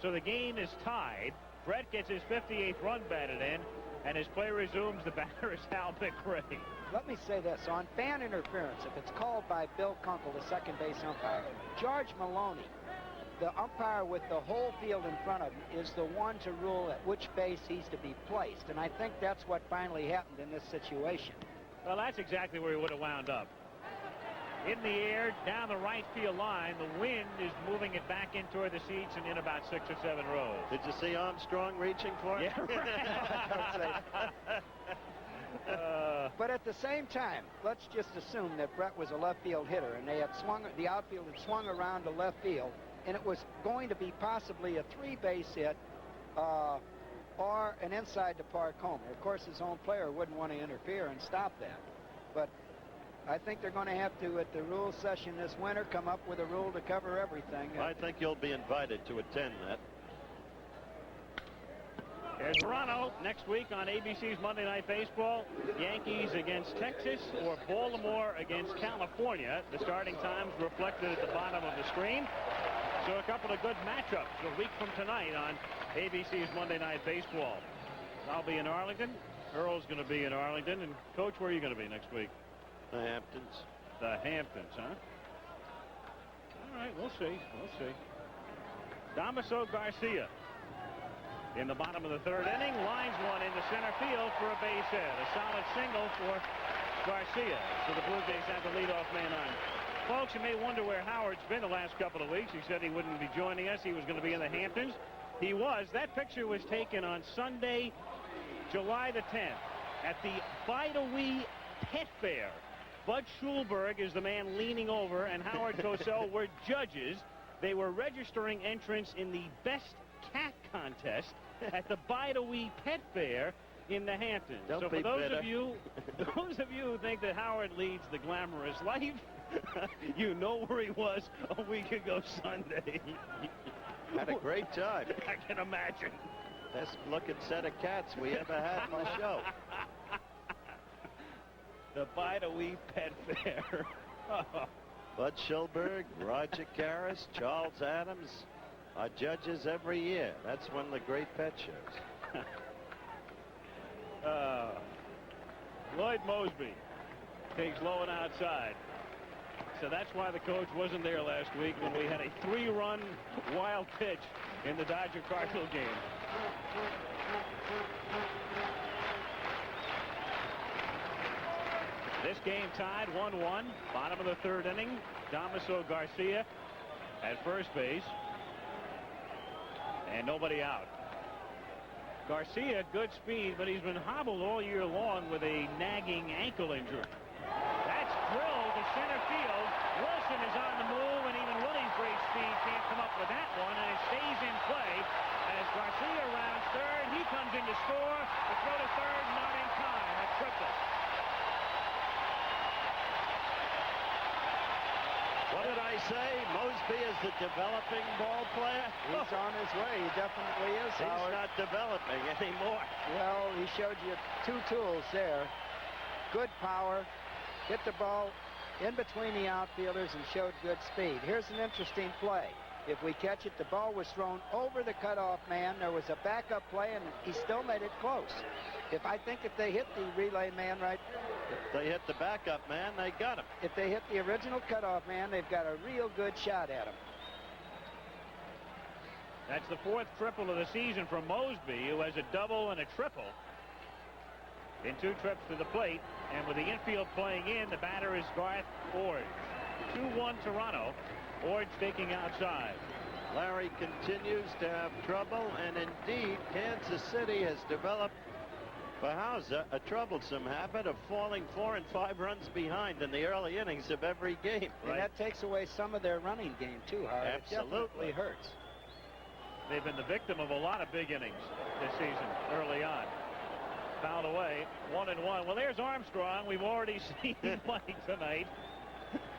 so the game is tied. Brett gets his 58th run batted in, and his play resumes. The batter is Hal McRae. Let me say this. On fan interference, if it's called by Bill Kunkel, the second base umpire, George Maloney, the umpire with the whole field in front of him, is the one to rule at which base he's to be placed. And I think that's what finally happened in this situation. Well, that's exactly where he would have wound up. In the air, down the right field line. The wind is moving it back in toward the seats and in about 6 or 7 rows. Did you see Armstrong reaching for it? Yeah, right. But at the same time, let's just assume that Brett was a left field hitter, and the outfield had swung around to left field, and it was going to be possibly a 3-base hit or an inside the park homer. Of course, his own player wouldn't want to interfere and stop that. But I think they're going to have to, at the rules session this winter, come up with a rule to cover everything. I think you'll be invited to attend that. There's Toronto next week on ABC's Monday Night Baseball. Yankees against Texas or Baltimore against California. The starting times reflected at the bottom of the screen. So a couple of good matchups a week from tonight on ABC's Monday Night Baseball. I'll be in Arlington. Earl's going to be in Arlington. And, Coach, where are you going to be next week? The Hamptons. The Hamptons, huh? All right, we'll see. We'll see. Damaso Garcia in the bottom of the third inning. Lines one into center field for a base hit. A solid single for Garcia. So the Blue Jays have the leadoff man on. Folks, you may wonder where Howard's been the last couple of weeks. He said he wouldn't be joining us. He was going to be in the Hamptons. He was. That picture was taken on Sunday, July the 10th at the Bidawee Pet Fair. Bud Schulberg is the man leaning over, and Howard Cosell were judges. They were registering entrance in the Best Cat Contest at the Bidawee Pet Fair in the Hamptons. Don't so be for those bitter. of you who think that Howard leads the glamorous life, you know where he was a week ago Sunday. Had a great time. I can imagine. Best looking set of cats we ever had on the show. The Bidawee Pet Fair. Bud Schilberg, Roger Karras, Charles Adams are judges every year. That's one of the great pet shows. Lloyd Mosby takes low and outside. So that's why the coach wasn't there last week when we had a 3-run wild pitch in the Dodger-Cardinal game. This game tied 1-1. Bottom of the 3rd inning. Damaso Garcia at first base. And nobody out. Garcia, good speed, but he's been hobbled all year long with a nagging ankle injury. That's drilled to center field. Wilson is on the move, and even Willie's great speed can't come up with that one, and it stays in play as Garcia rounds third. He comes in to score. The throw to third, not in time. A triple. What did I say? Mosby is the developing ball player? He's on his way. He definitely is, He's Howard. not developing anymore. Well, he showed you 2 tools there. Good power, hit the ball in between the outfielders, and showed good speed. Here's an interesting play. If we catch it, the ball was thrown over the cutoff man. There was a backup play, and he still made it close. If they hit the relay man right, If they hit the backup man, they got him. if they hit the original cutoff man, they've got a real good shot at him. That's the 4th triple of the season from Mosby, who has a double and a triple in 2 trips to the plate. And with the infield playing in, the batter is Garth Ord. 2-1 Toronto. Ord taking outside. Larry continues to have trouble, and indeed, Kansas City has developed for Hauser a troublesome habit of falling 4 and 5 runs behind in the early innings of every game. And that takes away some of their running game, too, Howard. Absolutely. It definitely hurts. They've been the victim of a lot of big innings this season early on. Fouled away, 1-1. Well, there's Armstrong. We've already seen him play tonight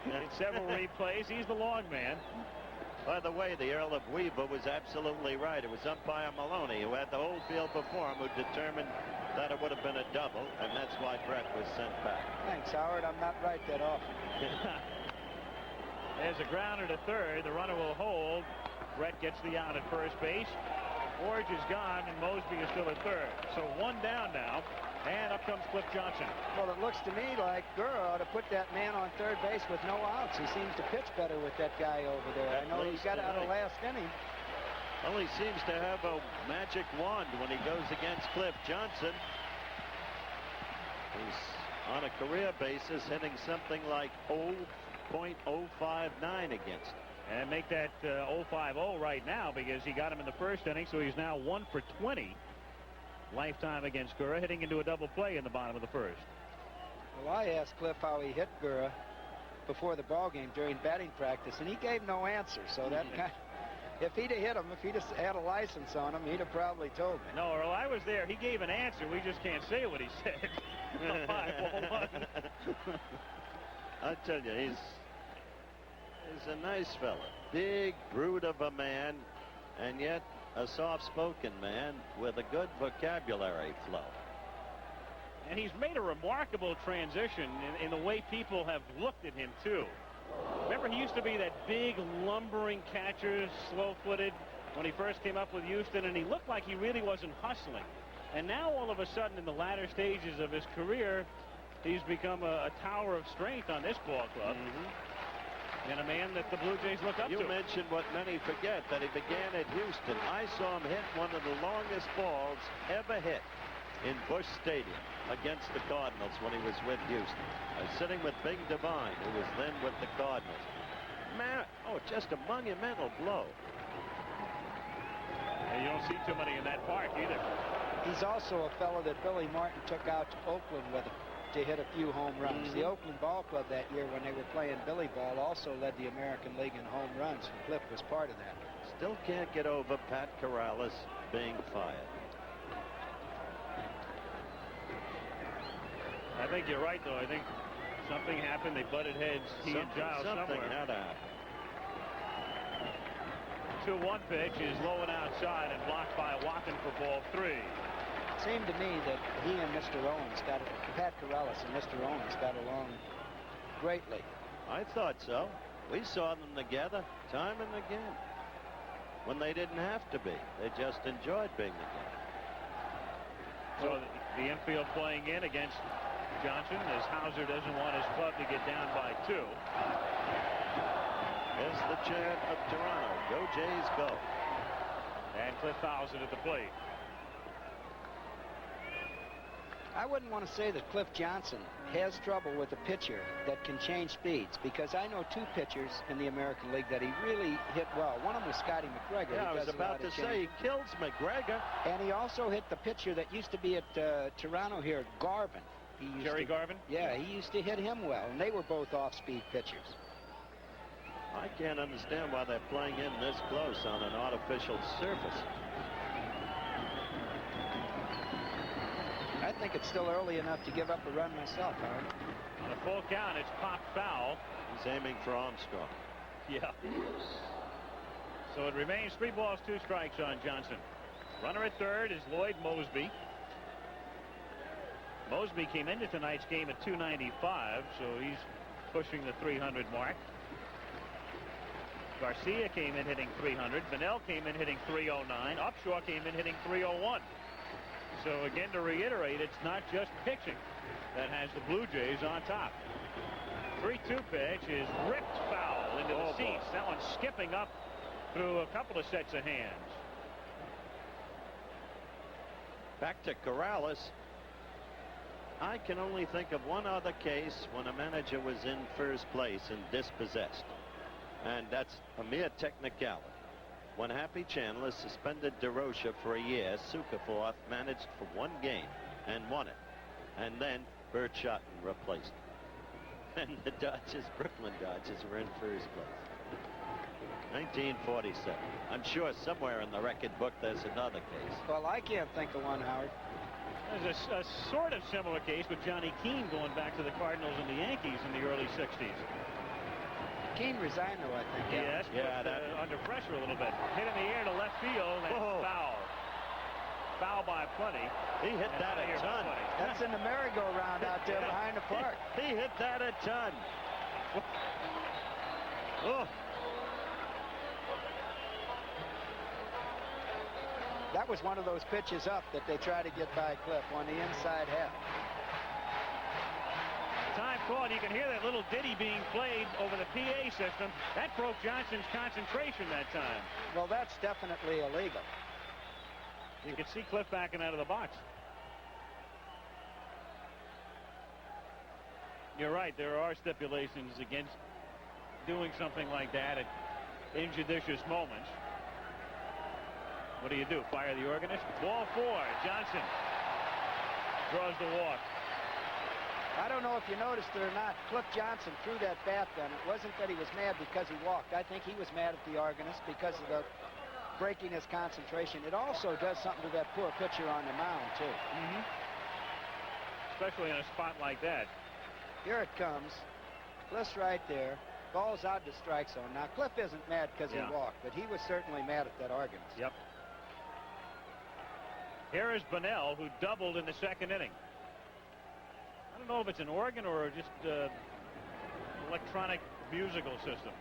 in several replays. He's the long man. By the way, the Earl of Weaver was absolutely right. It was umpire Maloney who had the whole field before him who determined that it would have been a double, and that's why Brett was sent back. Thanks, Howard. I'm not right that often. There's a grounder to third. The runner will hold. Brett gets the out at first base. Forge is gone, and Mosby is still at third. So 1 down now, and up comes Cliff Johnson. Well, it looks to me like Gurra ought to put that man on third base with no outs. He seems to pitch better with that guy over there. I know he got out of last inning. Well, he seems to have a magic wand when he goes against Cliff Johnson. He's on a career basis hitting something like 0.059 against him. And make that 0-5-0 right now because he got him in the first inning, so he's now 1 for 20 lifetime against Gurra, hitting into a double play in the bottom of the first. Well, I asked Cliff how he hit Gurra before the ball game during batting practice, and he gave no answer. So that if he'd have hit him, if he'd have had a license on him, he'd have probably told me. No, Earl, I was there. He gave an answer. We just can't say what he said. 5-1. I tell you, he's a nice fella. Big brute of a man, and yet a soft-spoken man with a good vocabulary flow. And he's made a remarkable transition in the way people have looked at him, too. Remember, he used to be that big, lumbering catcher, slow-footed, when he first came up with Houston, and he looked like he really wasn't hustling. And now, all of a sudden, in the latter stages of his career, he's become a tower of strength on this ball club. And a man that the Blue Jays look up to. You mentioned what many forget, that he began at Houston. I saw him hit one of the longest balls ever hit in Busch Stadium against the Cardinals when he was with Houston. I was sitting with Big Devine, who was then with the Cardinals. Man, just a monumental blow. And you don't see too many in that park either. He's also a fellow that Billy Martin took out to Oakland with him to hit a few home runs. The Oakland Ball Club that year, when they were playing Billy Ball, also led the American League in home runs, and Cliff was part of that. Still can't get over Pat Corrales being fired. I think you're right, though. I think something happened. They butted heads, he and Giles, something somewhere. had to happen. 2-1 pitch is low and outside and blocked by Watson for ball 3. It seemed to me that he and Mr. Owens Pat Corrales and Mr. Owens got along greatly. I thought so. We saw them together time and again when they didn't have to be. They just enjoyed being together. So the infield playing in against Johnson as Hauser doesn't want his club to get down by 2. There's the chant of Toronto. Go Jays, go. And Cliff Hauser at the plate. I wouldn't want to say that Cliff Johnson has trouble with a pitcher that can change speeds, because I know 2 pitchers in the American League that he really hit well. One of them was Scotty McGregor. Yeah, I was about to say he kills McGregor. And he also hit the pitcher that used to be at Toronto here, Garvin. Jerry Garvin? Yeah, he used to hit him well, and they were both off-speed pitchers. I can't understand why they're playing in this close on an artificial surface. I think it's still early enough to give up a run myself, Howard. On a full count, it's popped foul. He's aiming for Armstrong. Yeah. So it remains 3 balls, 2 strikes on Johnson. Runner at third is Lloyd Mosby. Mosby came into tonight's game at 295, so he's pushing the 300 mark. Garcia came in hitting 300. Bunnell came in hitting 309. Upshaw came in hitting 301. So again, to reiterate, it's not just pitching that has the Blue Jays on top. 3-2 pitch is ripped foul into the seats. That one skipping up through a couple of sets of hands. Back to Corrales. I can only think of one other case when a manager was in first place and dispossessed. And that's a mere technicality. When Happy Chandler suspended DeRocha for a year, Sukeforth managed for 1 game and won it. And then Bert Shotton replaced him. And the Dodgers, Brooklyn Dodgers, were in first place. 1947. I'm sure somewhere in the record book there's another case. Well, I can't think of one, Howard. There's a sort of similar case with Johnny Keane going back to the Cardinals and the Yankees in the early 60s. Keane resigned, though, I think. Yes, yeah, but, under pressure a little bit. Hit in the air to left field and foul. Foul by plenty. He hit that a ton. That's in the merry-go-round out there behind the park. He hit that a ton. Oh. That was one of those pitches up that they try to get by Cliff on the inside half. Time called. You can hear that little ditty being played over the PA system. That broke Johnson's concentration that time. Well, that's definitely illegal. You can see Cliff backing out of the box. You're right. There are stipulations against doing something like that at injudicious moments. What do you do? Fire the organist? Ball 4. Johnson draws the walk. I don't know if you noticed it or not. Cliff Johnson threw that bat then. It wasn't that he was mad because he walked. I think he was mad at the organist because of the breaking his concentration. It also does something to that poor pitcher on the mound, too. Especially in a spot like that. Here it comes. Cliff's right there. Ball's out to strike zone. Now, Cliff isn't mad because he walked, but he was certainly mad at that organist. Yep. Here is Bunnell, who doubled in the second inning. I don't know if it's an organ or just electronic musical system.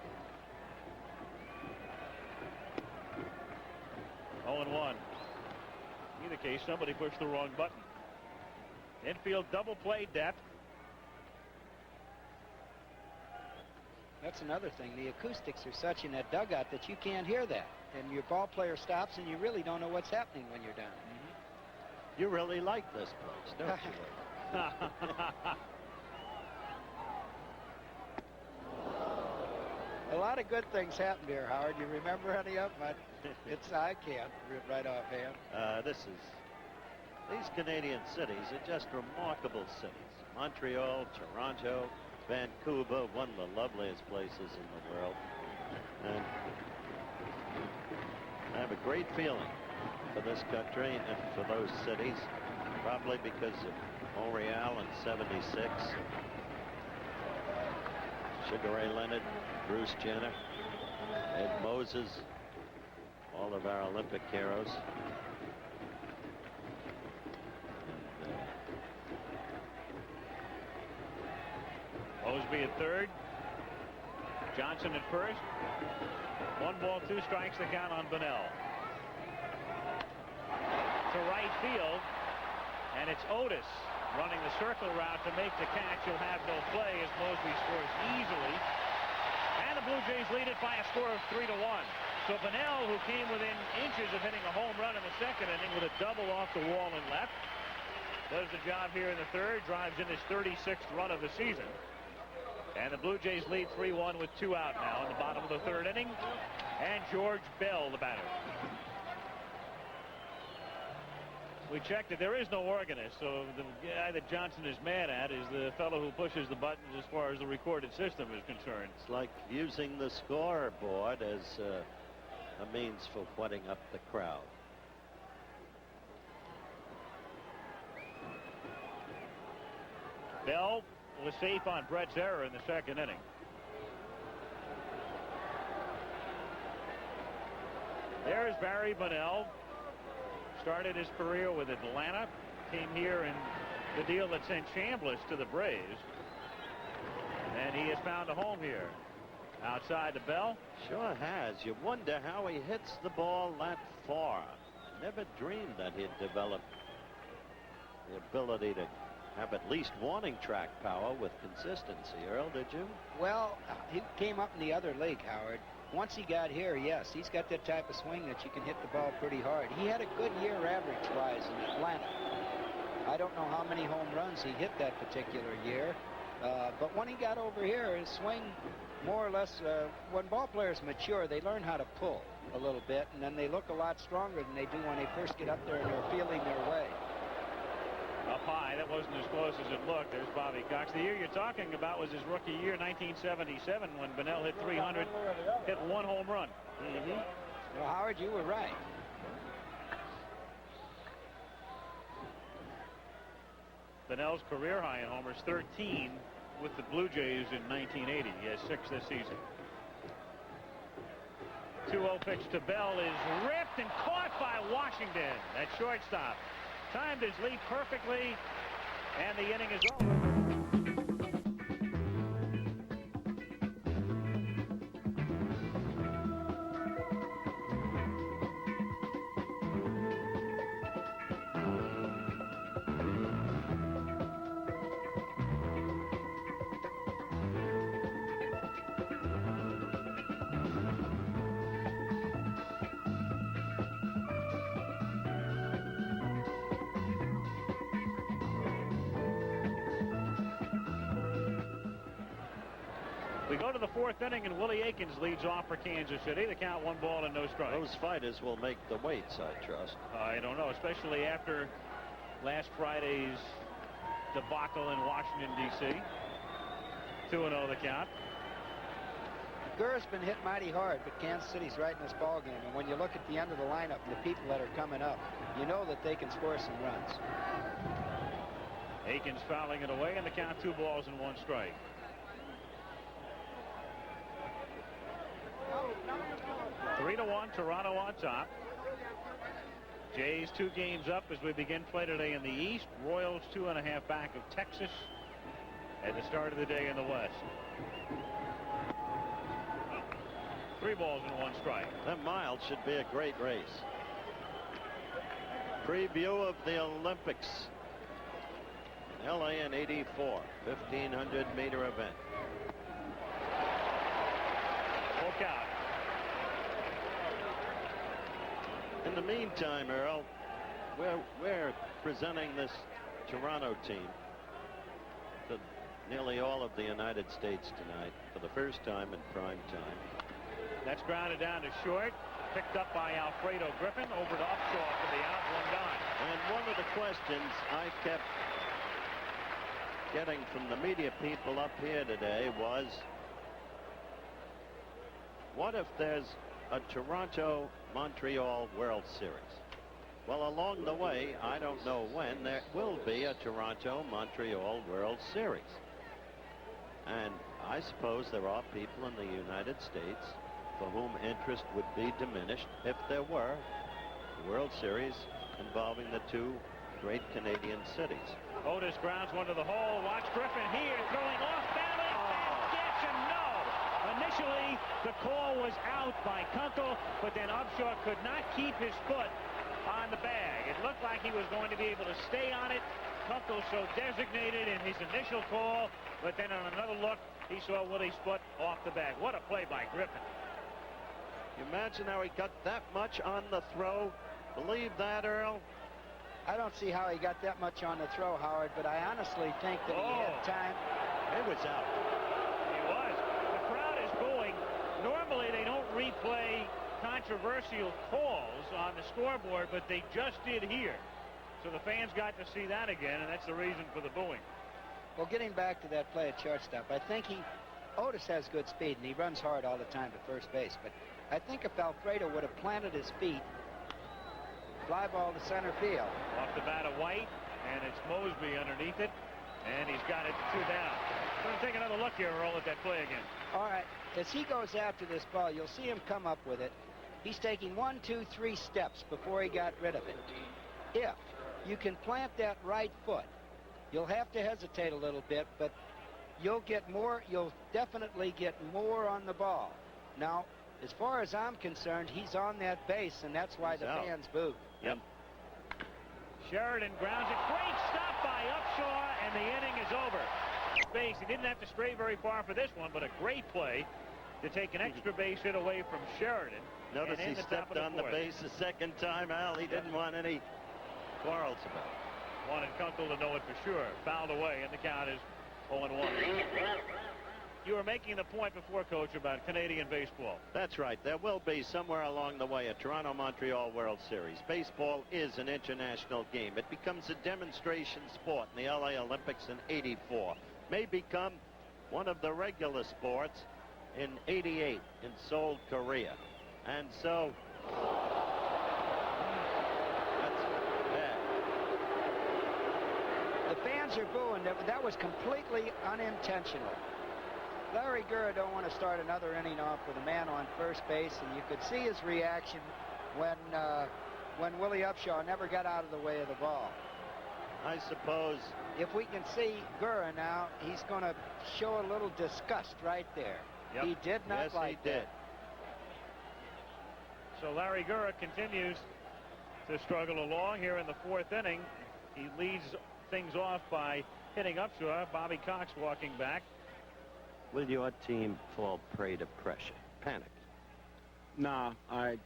0-1. In either case, somebody pushed the wrong button. Infield double play depth. That's another thing. The acoustics are such in that dugout that you can't hear that. And your ball player stops and you really don't know what's happening when you're done. You really like this place, don't you? A lot of good things happened here, Howard. You remember any of them? I can't right offhand. These Canadian cities are just remarkable cities. Montreal, Toronto, Vancouver, one of the loveliest places in the world. And I have a great feeling for this country and for those cities, probably because of Montreal in '76, Sugar Ray Leonard, Bruce Jenner, Ed Moses, all of our Olympic heroes. Mosby at third. Johnson at first. 1 ball, 2 strikes, the count on Bunnell. To right field, and it's Otis running the circle route to make the catch. He'll have no play as Mosby scores easily. And the Blue Jays lead it by a score of 3-1. So Bunnell, who came within inches of hitting a home run in the second inning with a double off the wall and left, does the job here in the third, drives in his 36th run of the season. And the Blue Jays lead 3-1 with 2 out now in the bottom of the third inning. And George Bell, the batter. We checked it. There is no organist, so the guy that Johnson is mad at is the fellow who pushes the buttons as far as the recorded system is concerned. It's like using the scoreboard as a means for whetting up the crowd. Bell was safe on Brett's error in the second inning. There's Barry Bunnell. Started his career with Atlanta. Came here in the deal that sent Chambliss to the Braves. And he has found a home here. Outside to Bell. Sure has. You wonder how he hits the ball that far. Never dreamed that he'd develop the ability to have at least warning track power with consistency. Earl, did you? Well, he came up in the other league, Howard. Once he got here, yes, he's got that type of swing that you can hit the ball pretty hard. He had a good year average-wise in Atlanta. I don't know how many home runs he hit that particular year, but when he got over here, his swing more or less, when ball players mature, they learn how to pull a little bit, and then they look a lot stronger than they do when they first get up there and they're feeling their way. Up high, that wasn't as close as it looked. There's Bobby Cox. The year you're talking about was his rookie year, 1977, when Bunnell hit 300, hit 1 home run. Well, Howard, you were right. Bunnell's career high in homers, 13 with the Blue Jays in 1980. He has 6 this season. 2-0 pitch to Bell is ripped and caught by Washington at shortstop. Timed his leap perfectly, and the inning is over. We go to the 4th inning, and Willie Aikens leads off for Kansas City. The count 1 ball and no strikes. Those fighters will make the weights, I trust. I don't know, especially after last Friday's debacle in Washington, D.C. 2-0 the count. Gurr's been hit mighty hard, but Kansas City's right in this ball game. And when you look at the end of the lineup and the people that are coming up, you know that they can score some runs. Aikens fouling it away, and the count 2 balls and 1 strike. 3-1, Toronto on top. Jays 2 games up as we begin play today in the East. Royals 2.5 back of Texas at the start of the day in the West. 3 balls and 1 strike. That mile should be a great race. Preview of the Olympics in LA in '84, 1,500-meter event. Look out. In the meantime, Earl, we're presenting this Toronto team to nearly all of the United States tonight for the first time in prime time. That's grounded down to short. Picked up by Alfredo Griffin. Over to Upshaw for the out, 1 gone. And one of the questions I kept getting from the media people up here today was, what if there's a Toronto-Montreal World Series? Well, along the way, I don't know when, there will be a Toronto-Montreal World Series. And I suppose there are people in the United States for whom interest would be diminished if there were a World Series involving the 2 great Canadian cities. Otis grounds one to the hole. Watch Griffin here throwing off balance. And gets a no. Initially, the call was out by Kunkel, but then Upshaw could not keep his foot on the bag. It looked like he was going to be able to stay on it. Kunkel so designated in his initial call, but then on another look, he saw Willie's foot off the bag. What a play by Griffin. You imagine how he got that much on the throw? Believe that, Earl? I don't see how he got that much on the throw, Howard, but I honestly think that he had time. It was out. He was. The crowd is booing. Normally, they don't replay controversial calls on the scoreboard, but they just did here. So the fans got to see that again, and that's the reason for the booing. Well, getting back to that play at shortstop, I think Otis has good speed, and he runs hard all the time to first base. But I think if Alfredo would have planted his feet, fly ball to center field. Off the bat of White, and it's Mosby underneath it, and he's got it 2 down. We're going to take another look here, Earl, at that play again. All right, as he goes after this ball, you'll see him come up with it. He's taking 1, 2, 3 steps before he got rid of it. If you can plant that right foot, you'll have to hesitate a little bit, but you'll definitely get more on the ball. Now, as far as I'm concerned, he's on that base, and that's why the fans boo. Yep. Sheridan grounds it. Great stop by Upshaw, and the inning is over. Base. He didn't have to stray very far for this one, but a great play to take an extra base hit away from Sheridan. Notice he stepped on the base a second time, Al. He didn't want any quarrels about it. Wanted Kunkel to know it for sure. Fouled away, and the count is 0-1. You were making the point before, Coach, about Canadian baseball. That's right. There will be somewhere along the way a Toronto-Montreal World Series. Baseball is an international game. It becomes a demonstration sport in the LA Olympics in '84. May become one of the regular sports in '88 in Seoul, Korea. And so that's bad. The fans are booing. That was completely unintentional. Larry Gurr don't want to start another inning off with a man on first base, and you could see his reaction when Willie Upshaw never got out of the way of the ball. I suppose if we can see Gurr now, he's going to show a little disgust right there. Yep. He did not like he did. that. So Larry Gurr continues to struggle along here in the 4th inning. He leads things off by hitting Upshaw. Bobby Cox walking back. Will your team fall prey to pressure, panic? No, I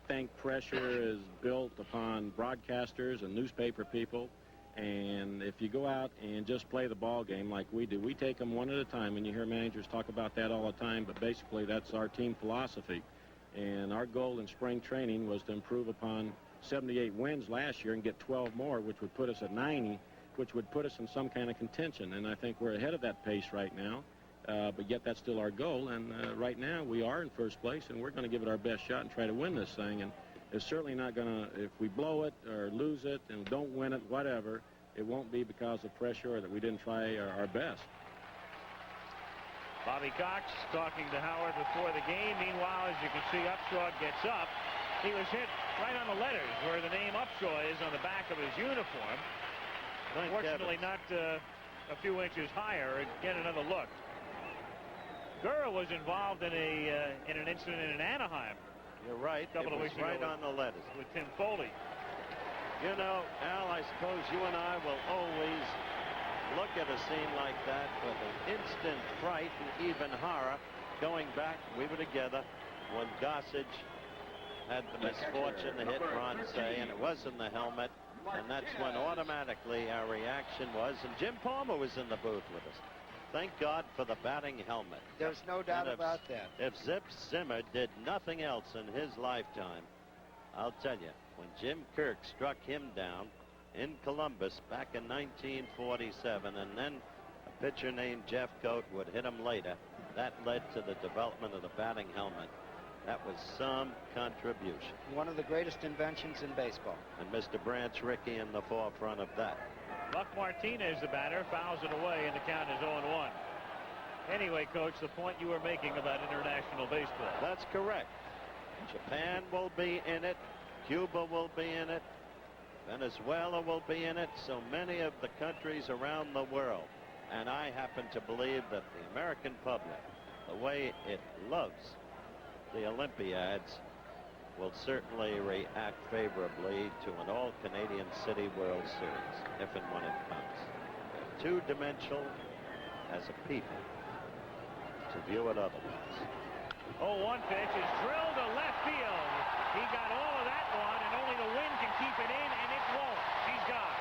think pressure is built upon broadcasters and newspaper people. And if you go out and just play the ball game like we do, we take them one at a time, and you hear managers talk about that all the time, but basically that's our team philosophy. And our goal in spring training was to improve upon 78 wins last year and get 12 more, which would put us at 90, which would put us in some kind of contention. And I think we're ahead of that pace right now, but yet that's still our goal. And right now we are in first place, and we're going to give it our best shot and try to win this thing. And it's certainly not going to, if we blow it or lose it and don't win it, whatever, it won't be because of pressure or that we didn't try our best. Bobby Cox talking to Howard before the game. Meanwhile, as you can see, Upshaw gets up. He was hit right on the letters where the name Upshaw is on the back of his uniform. Unfortunately, not a few inches higher. Again, another look. Gurr was involved in an incident in Anaheim. You're right. A couple of weeks right ago on the letters. With Tim Foley. You know, Al, I suppose you and I will always look at a scene like that with an instant fright and even horror. Going back, we were together when Gossage had the misfortune to hit Ron Say, and it was in the helmet, and that's when automatically our reaction was, and Jim Palmer was in the booth with us. Thank God for the batting helmet. There's no doubt about that. If Zip Zimmer did nothing else in his lifetime, I'll tell you, when Jim Kirk struck him down in Columbus back in 1947, and then a pitcher named Jeff Cote would hit him later, that led to the development of the batting helmet. That was some contribution. One of the greatest inventions in baseball. And Mr. Branch Rickey in the forefront of that. Buck Martinez, the batter, fouls it away, and the count is 0-1. Anyway, Coach, the point you were making about international baseball. That's correct. Japan will be in it. Cuba will be in it. Venezuela will be in it. So many of the countries around the world. And I happen to believe that the American public, the way it loves the Olympiads, will certainly react favorably to an all-Canadian City World Series, if and when it comes. Two-dimensional as a people to view it otherwise. Oh, one pitch is drilled to left field. He got all of that one, and only the wind can keep it in, and it won't. He's gone.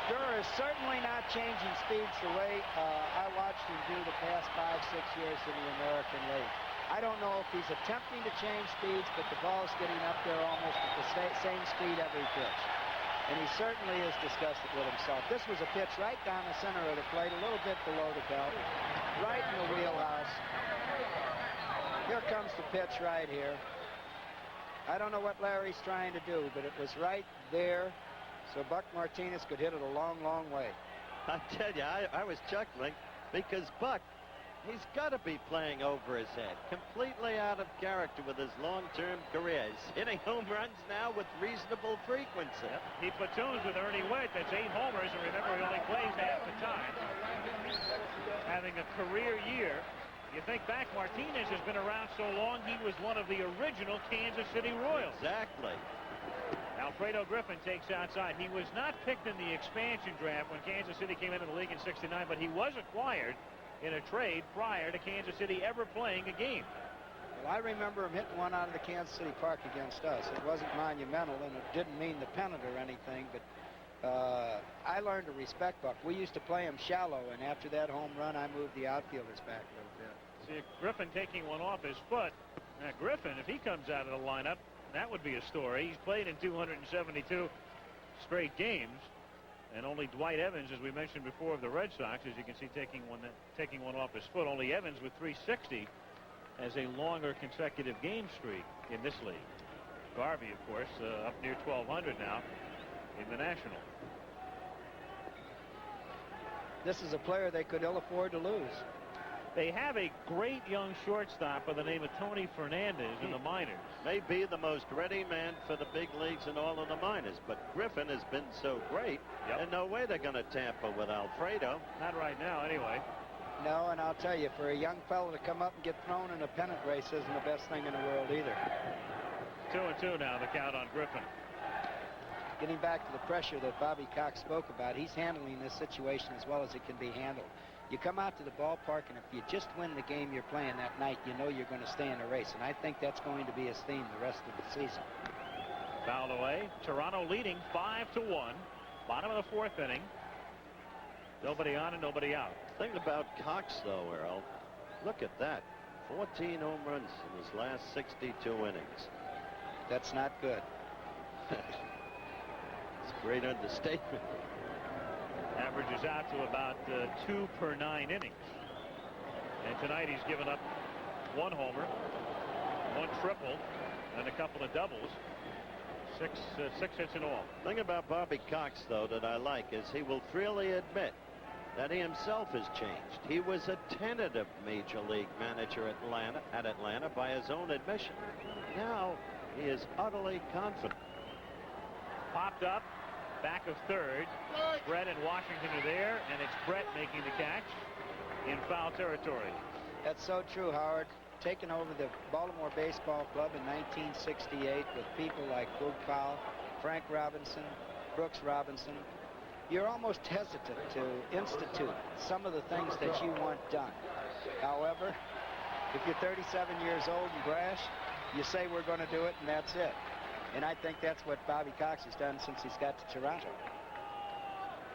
Durer is certainly not changing speeds the way I watched him do the past 5-6 years in the American League. I don't know if he's attempting to change speeds, but the ball's getting up there almost at the same speed every pitch. And he certainly is disgusted with himself. This was a pitch right down the center of the plate, a little bit below the belt, right in the wheelhouse. Here comes the pitch right here. I don't know what Larry's trying to do, but it was right there, so Buck Martinez could hit it a long, long way. I tell you, I was chuckling because Buck, he's got to be playing over his head, completely out of character with his long-term career. He's hitting home runs now with reasonable frequency. Yep. He platoons with Ernie Witt. That's 8 homers, and remember, he only plays half the time. Having a career year. You think back, Martinez has been around so long, he was one of the original Kansas City Royals. Exactly. Alfredo Griffin takes outside. He was not picked in the expansion draft when Kansas City came into the league in '69, but he was acquired in a trade prior to Kansas City ever playing a game. Well, I remember him hitting one out of the Kansas City Park against us. It wasn't monumental, and it didn't mean the pennant or anything, but I learned to respect Buck. We used to play him shallow, and after that home run, I moved the outfielders back a little bit. See, Griffin taking one off his foot. Now, Griffin, if he comes out of the lineup, that would be a story. He's played in 272 straight games, and only Dwight Evans, as we mentioned before, of the Red Sox, as you can see, taking one off his foot. Only Evans with 360 as a longer consecutive game streak in this league. Garvey, of course, up near 1,200 now in the National. This is a player they could ill afford to lose. They have a great young shortstop by the name of Tony Fernandez in the minors. May be the most ready man for the big leagues in all of the minors, but Griffin has been so great, there's no way they're going to tamper with Alfredo. Not right now, anyway. No, and I'll tell you, for a young fellow to come up and get thrown in a pennant race isn't the best thing in the world either. 2-2 now, the count on Griffin. Getting back to the pressure that Bobby Cox spoke about, he's handling this situation as well as it can be handled. You come out to the ballpark, and if you just win the game you're playing that night, you know you're going to stay in the race. And I think that's going to be his theme the rest of the season. Fouled away. Toronto leading 5-1. Bottom of the 4th inning. Nobody on and nobody out. Thing about Cox, though, Earl, look at that. 14 home runs in his last 62 innings. That's not good. It's a great understatement. Averages out to about 2 per 9 innings. And tonight he's given up 1 homer, 1 triple, and a couple of doubles. Six hits in all. Thing about Bobby Cox, though, that I like is he will freely admit that he himself has changed. He was a tentative major league manager at Atlanta by his own admission. Now he is utterly confident. Popped up. Back of third. Brett and Washington are there, and it's Brett making the catch in foul territory. That's so true, Howard. Taking over the Baltimore Baseball Club in 1968 with people like Boog Powell, Frank Robinson, Brooks Robinson, you're almost hesitant to institute some of the things that you want done. However, if you're 37 years old and brash, you say we're going to do it, and that's it. And I think that's what Bobby Cox has done since he's got to Toronto.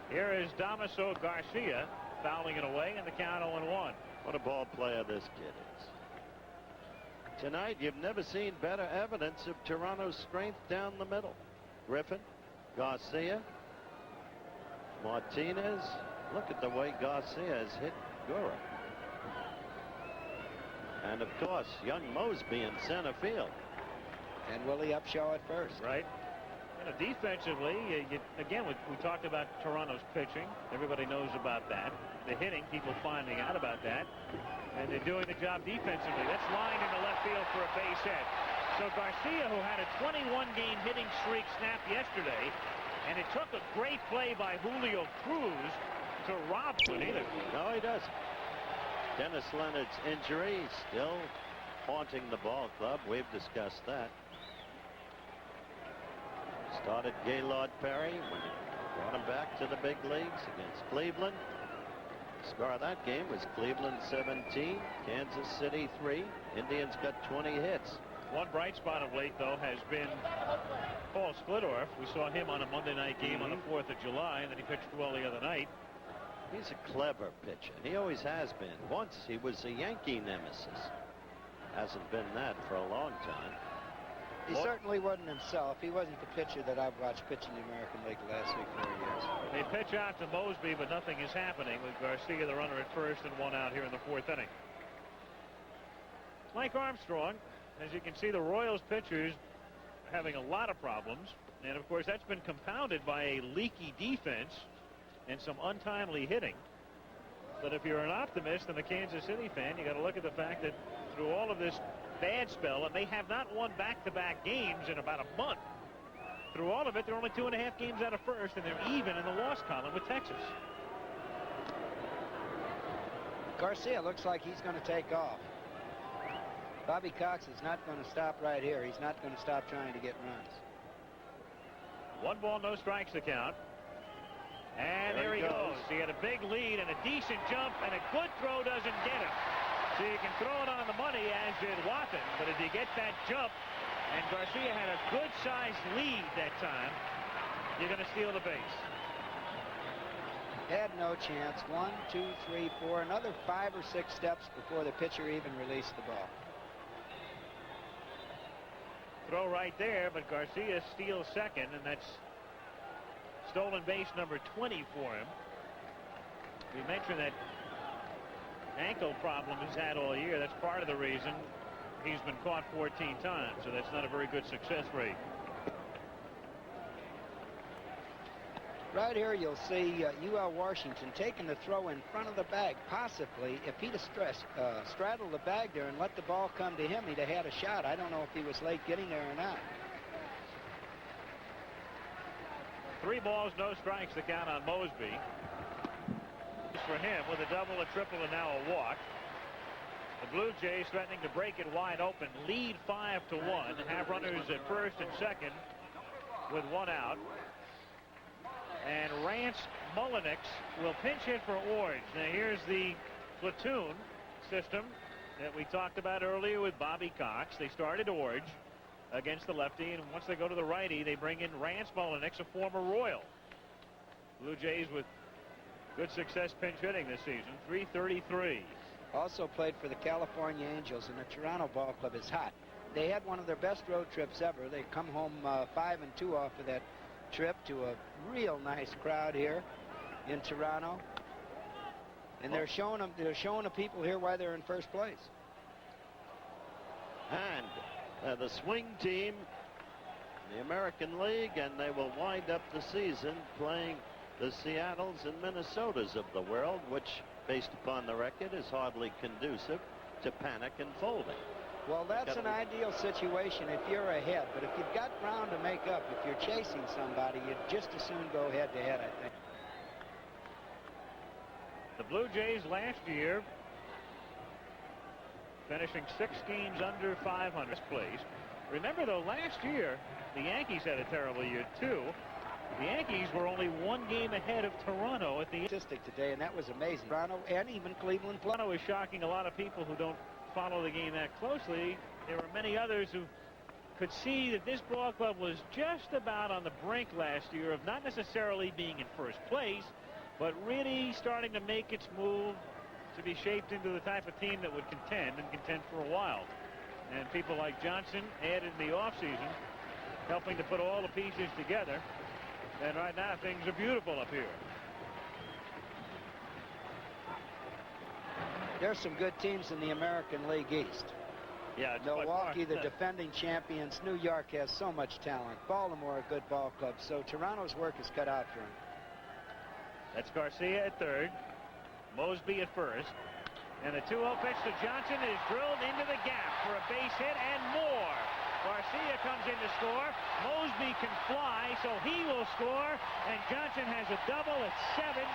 Here is Damaso Garcia fouling it away, and the count 0-1. What a ball player this kid is. Tonight, you've never seen better evidence of Toronto's strength down the middle. Griffin, Garcia, Martinez. Look at the way Garcia has hit Gura. And, of course, young Mosby in center field. And Willie Upshaw at first. Right. And defensively, again, we talked about Toronto's pitching. Everybody knows about that. The hitting, people finding out about that. And they're doing the job defensively. That's lined into left field for a base hit. So Garcia, who had a 21-game hitting streak, snapped yesterday. And it took a great play by Julio Cruz to rob one either. No, he doesn't. Dennis Leonard's injury still haunting the ball club. We've discussed that. Started Gaylord Perry when he brought him back to the big leagues against Cleveland. The score of that game was Cleveland 17, Kansas City 3. Indians got 20 hits. One bright spot of late, though, has been Paul Sklidorf. We saw him on a Monday night game on the 4th of July, and then he pitched well the other night. He's a clever pitcher. He always has been. Once he was a Yankee nemesis. Hasn't been that for a long time. He certainly wasn't himself. He wasn't the pitcher that I've watched pitch in the American League the last 3-4 years. They pitch out to Mosby, but nothing is happening with Garcia, the runner at first, and one out here in the 4th inning. Mike Armstrong, as you can see, the Royals pitchers are having a lot of problems. And, of course, that's been compounded by a leaky defense and some untimely hitting. But if you're an optimist and a Kansas City fan, you got to look at the fact that through all of this bad spell, and they have not won back-to-back games in about a month. Through all of it, they're only 2.5 games out of first, and they're even in the loss column with Texas. Garcia looks like he's going to take off. Bobby Cox is not going to stop right here. He's not going to stop trying to get runs. 1 ball, no strikes to count. And there he goes. He had a big lead and a decent jump, and a good throw doesn't get him. So you can throw it on the money, as did Watson, but if you get that jump, and Garcia had a good-sized lead that time, you're going to steal the base. Had no chance. 1, 2, 3, 4, another 5 or 6 steps before the pitcher even released the ball. Throw right there, but Garcia steals second, and that's stolen base number 20 for him. We mentioned that ankle problem he's had all year. That's part of the reason he's been caught 14 times, so that's not a very good success rate. Right here you'll see UL Washington taking the throw in front of the bag. Possibly, if he'd have straddled the bag there and let the ball come to him, he'd have had a shot. I don't know if he was late getting there or not. 3 balls, no strikes to count on Mosby. For him with a double, a triple, and now a walk. The Blue Jays threatening to break it wide open, lead 5-1, have runners at first and second with 1 out. And Rance Mullenix will pinch hit for Orange. Now here's the platoon system that we talked about earlier with Bobby Cox. They started Orange against the lefty, and once they go to the righty, they bring in Rance Mullenix, a former Royal. Blue Jays with good success pinch hitting this season. .333. Also played for the California Angels, and the Toronto Ball Club is hot. They had one of their best road trips ever. They come home 5-2 off of that trip to a real nice crowd here in Toronto, and they're showing the people here why they're in first place. And the swing team, the American League, and they will wind up the season playing the Seattles and Minnesotas of the world, which, based upon the record, is hardly conducive to panic and folding. Well, that's an ideal situation if you're ahead, but if you've got ground to make up, if you're chasing somebody, you'd just as soon go head-to-head, I think. The Blue Jays last year finishing 6 games under 500th place. Remember, though, last year the Yankees had a terrible year too. The Yankees were only 1 game ahead of Toronto at the statistic today, and that was amazing. Toronto and even Cleveland. Toronto is shocking a lot of people who don't follow the game that closely. There were many others who could see that this ball club was just about on the brink last year of not necessarily being in first place, but really starting to make its move to be shaped into the type of team that would contend for a while. And people like Johnson added in the offseason, helping to put all the pieces together. And right now things are beautiful up here. There's some good teams in the American League East. Yeah, Milwaukee, the defending champions. New York has so much talent. Baltimore, a good ball club. So Toronto's work is cut out for him. That's Garcia at third. Mosby at first. And the 2-0 pitch to Johnson is drilled into the gap for a base hit and more. Garcia comes in to score. Mosby can fly, so he will score. And Johnson has a double at 7-1.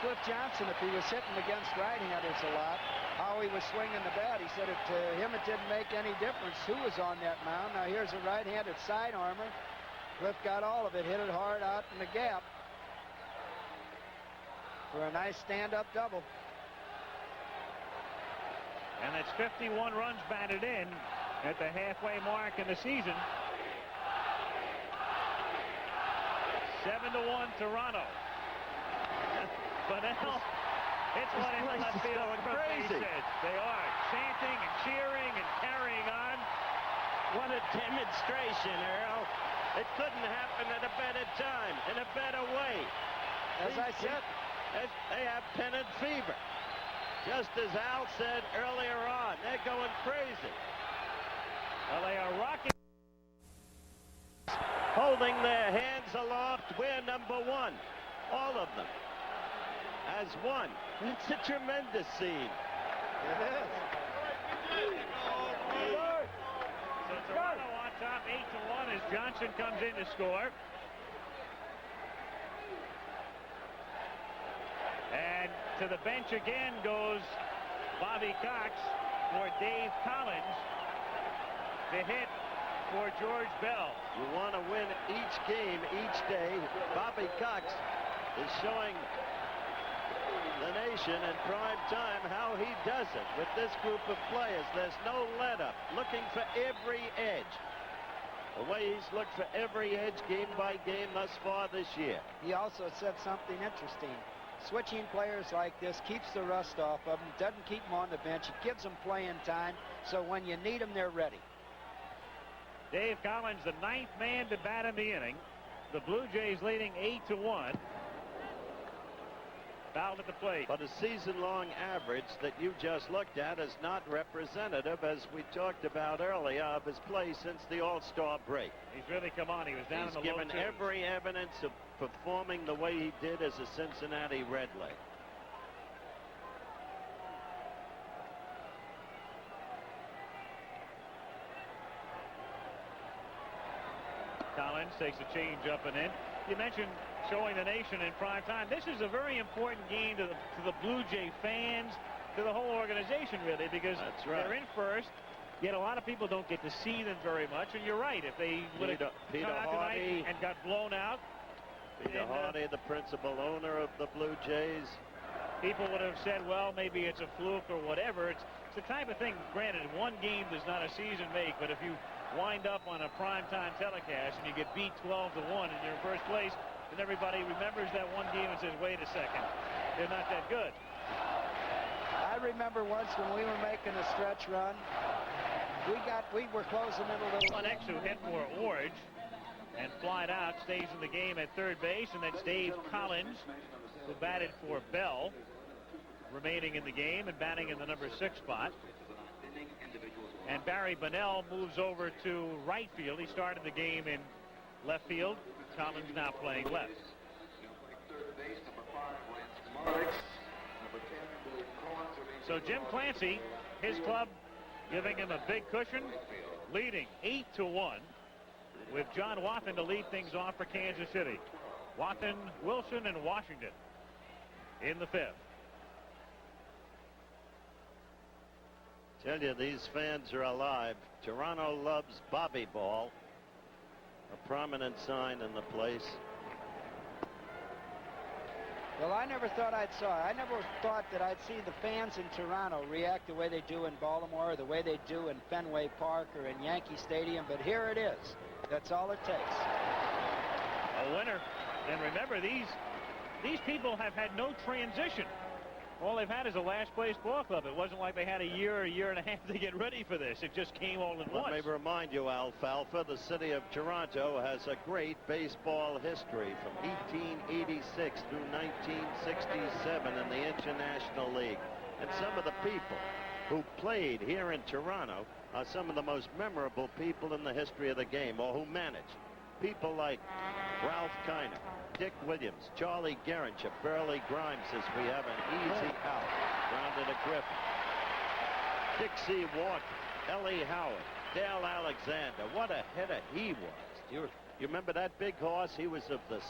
Cliff Johnson if he was hitting against right-handers a lot, how he was swinging the bat. He said to him it didn't make any difference who was on that mound. Now here's a right-handed side armor. Cliff got all of it, hit it hard out in the gap for a nice stand-up double. And that's 51 runs batted in at the halfway mark in the season. 7-1 Toronto. Bunnell hits one in the left field. Crazy. They are chanting and cheering and carrying on. What a demonstration, Earl. It couldn't happen at a better time, in a better way. As I said, they have pennant fever. Just as Al said earlier on, they're going crazy. Well, they are rocking. Holding their hands aloft, we're number one. All of them. As one. It's a tremendous scene. it is. So Toronto on top 8-1 as Johnson comes in to score. And to the bench again goes Bobby Cox for Dave Collins to hit for George Bell. You want to win each game, each day. Bobby Cox is showing the nation in prime time how he does it with this group of players. There's no let-up, looking for every edge. The way he's looked for every edge game by game thus far this year. He also said something interesting. Switching players like this keeps the rust off of them, doesn't keep them on the bench. It gives them playing time, so when you need them, they're ready. Dave Collins, the ninth man to bat in the inning. The Blue Jays leading 8-1. Fouled at the plate. But a season-long average that you just looked at is not representative, as we talked about earlier, of his play since the All-Star break. He's really come on. He was down in the He's given low twos. every evidence of performing the way he did as a Cincinnati Red Leg. Collins takes a change up and in. You mentioned showing the nation in prime time. This is a very important game to the Blue Jay fans, to the whole organization, really, because That's right. they're in first. Yet a lot of people don't get to see them very much, and you're right. If they would have Peter come out Hardy. tonight and got blown out, Peter Hardy, the principal owner of the Blue Jays. people would have said, well, maybe it's a fluke or whatever. It's the type of thing, granted, one game does not a season make, but if you wind up on a primetime telecast and you get beat 12-1 in your first place, and everybody remembers that one game and says, wait a second, they're not that good. I remember once when we were making a stretch run, we were closing in a little. One X who hit for Orge and flied out, stays in the game at third base, and that's Dave Collins, who batted for Bell, remaining in the game and batting in the number 6 spot. And Barry Bunnell moves over to right field. He started the game in left field. Collins now playing left. So Jim Clancy, his club, giving him a big cushion, leading 8-1 with John Wathan to lead things off for Kansas City. Wathan, Wilson, and Washington in the 5th. Tell you, these fans are alive. Toronto loves Bobby Ball, a prominent sign in the place. Well, I never thought I never thought that I'd see the fans in Toronto react the way they do in Baltimore, or the way they do in Fenway Park or in Yankee Stadium, but here it is. That's all it takes. A winner. And remember, these people have had no transition. All they've had is a last-place ball club. It wasn't like they had a year and a half to get ready for this. It just came all at once. Let me remind you, Alfalfa, the city of Toronto has a great baseball history from 1886 through 1967 in the International League. And some of the people who played here in Toronto are some of the most memorable people in the history of the game, or who managed. People like Ralph Kiner, Dick Williams, Charlie Gehringer, Burley Grimes, as we have an easy out. Grounded to Griffin. Dixie Walker, Ellie Howard, Dale Alexander. What a hitter he was. You remember that big horse? He was of this.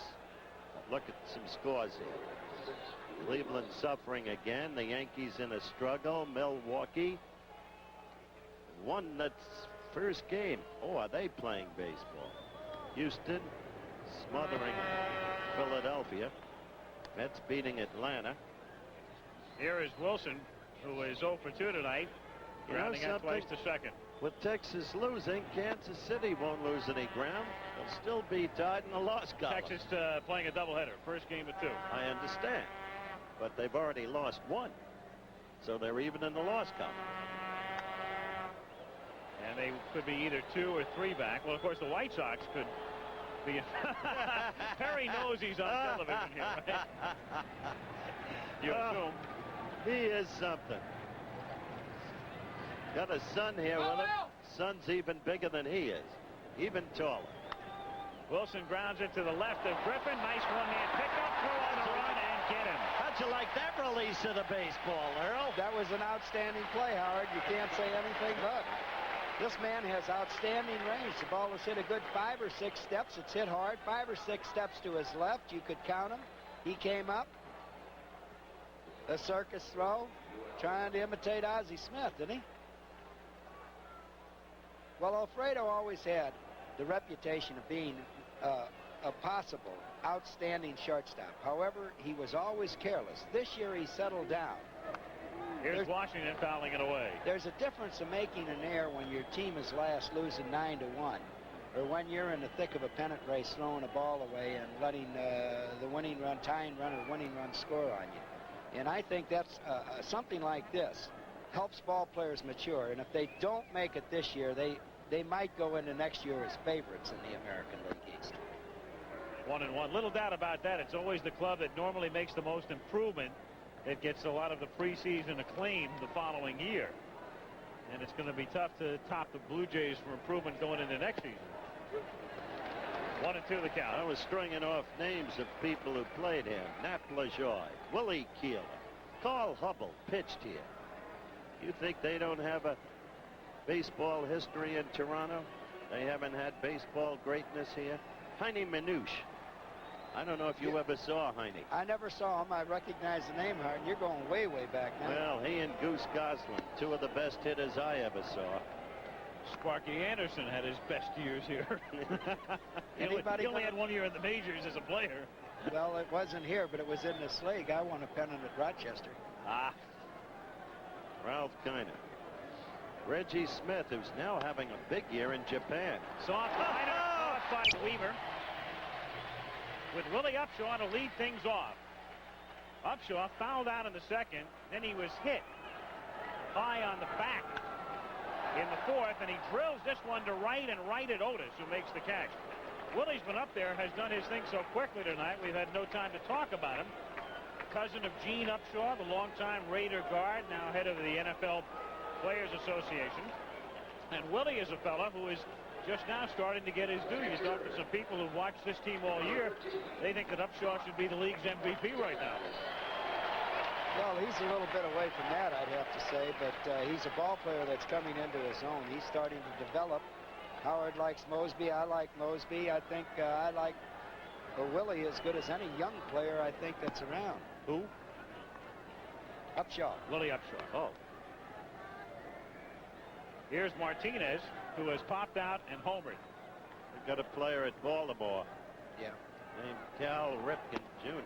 Look at some scores here. Cleveland suffering again. The Yankees in a struggle. Milwaukee won that first game. Oh, are they playing baseball? Houston smothering Philadelphia. Mets beating Atlanta. Here is Wilson, who is 0 for 2 tonight, grounding out twice to second. With Texas losing, Kansas City won't lose any ground. They'll still be tied in the loss column. Texas playing a doubleheader, first game of 2. I understand, but they've already lost 1, so they're even in the loss column. And they could be either 2 or 3 back. Well, of course, the White Sox could be. Perry knows he's on television here, right? You assume. He is something. Got a son here with him. Son's even bigger than he is, even taller. Wilson grounds it to the left of Griffin. Nice one-man pickup, throw on a run, and get him. How'd you like that release of the baseball, Earl? That was an outstanding play, Howard. You can't say anything but. This man has outstanding range. The ball was hit a good 5 or 6 steps. It's hit hard. 5 or 6 steps to his left. You could count him. He came up. A circus throw, trying to imitate Ozzie Smith, didn't he? Well, Alfredo always had the reputation of being a possible outstanding shortstop. However, he was always careless. This year he settled down. Here's Washington fouling it away. There's a difference in making an error when your team is last, losing 9-1, or when you're in the thick of a pennant race, throwing a ball away and letting the winning run, tying run, or winning run score on you. And I think that's something like this helps ball players mature. And if they don't make it this year, they might go into next year as favorites in the American League East. 1-1. Little doubt about that. It's always the club that normally makes the most improvement that gets a lot of the preseason acclaim the following year. And it's going to be tough to top the Blue Jays for improvement going into next season. 1-2 the count. I was stringing off names of people who played here. Nat LaJoie, Willie Keeler, Carl Hubble pitched here. You think they don't have a baseball history in Toronto? They haven't had baseball greatness here? Heine Manouche. I don't know if you ever saw Heine. I never saw him. I recognize the name, Hart. You're going way, way back now. Well, he and Goose Goslin, 2 of the best hitters I ever saw. Sparky Anderson had his best years here. he only had 1 year in the majors as a player. Well, it wasn't here, but it was in this league. I won a pennant at Rochester. Ralph Kiner. Reggie Smith, who's now having a big year in Japan. Soft liner, caught by Weaver. With Willie Upshaw to lead things off. Upshaw fouled out in the second, then he was hit high on the back in the 4th, and he drills this one to right and right at Otis, who makes the catch. Willie's been up there, has done his thing so quickly tonight, we've had no time to talk about him. Cousin of Gene Upshaw, the longtime Raider guard, now head of the NFL Players Association. And Willie is a fella who is just now starting to get his due. You talk to some people who've watched this team all year. They think that Upshaw should be the league's MVP right now. Well, he's a little bit away from that, I'd have to say, but he's a ball player that's coming into his own. He's starting to develop. Howard likes Mosby. I like Mosby. I think I like Willie as good as any young player I think that's around. Who? Upshaw. Willie Upshaw. Oh. Here's Martinez, who has popped out and homered. We've got a player at Baltimore. Yeah. Named Cal Ripken Jr.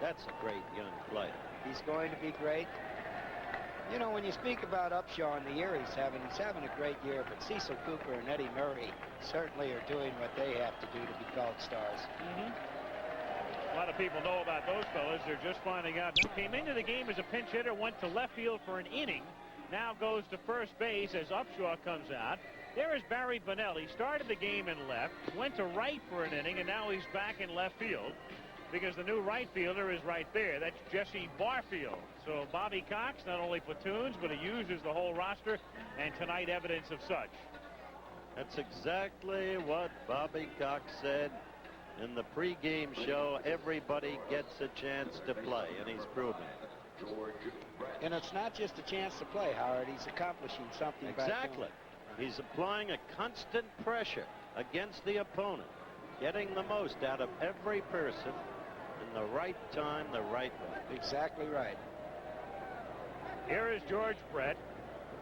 That's a great young player. He's going to be great. You know, when you speak about Upshaw and the year he's having a great year, but Cecil Cooper and Eddie Murray certainly are doing what they have to do to be called stars. A lot of people know about those fellas. They're just finding out. Came into the game as a pinch hitter, went to left field for an inning. Now goes to first base as Upshaw comes out. There is Barry Bonnell. He started the game in left, went to right for an inning, and now he's back in left field because the new right fielder is right there. That's Jesse Barfield. So Bobby Cox not only platoons, but he uses the whole roster, and tonight evidence of such. That's exactly what Bobby Cox said in the pregame show. Everybody gets a chance to play, and he's proven it. And it's not just a chance to play, Howard. He's accomplishing something. Exactly. He's applying a constant pressure against the opponent, getting the most out of every person, in the right time, the right way. Exactly right. Here is George Brett,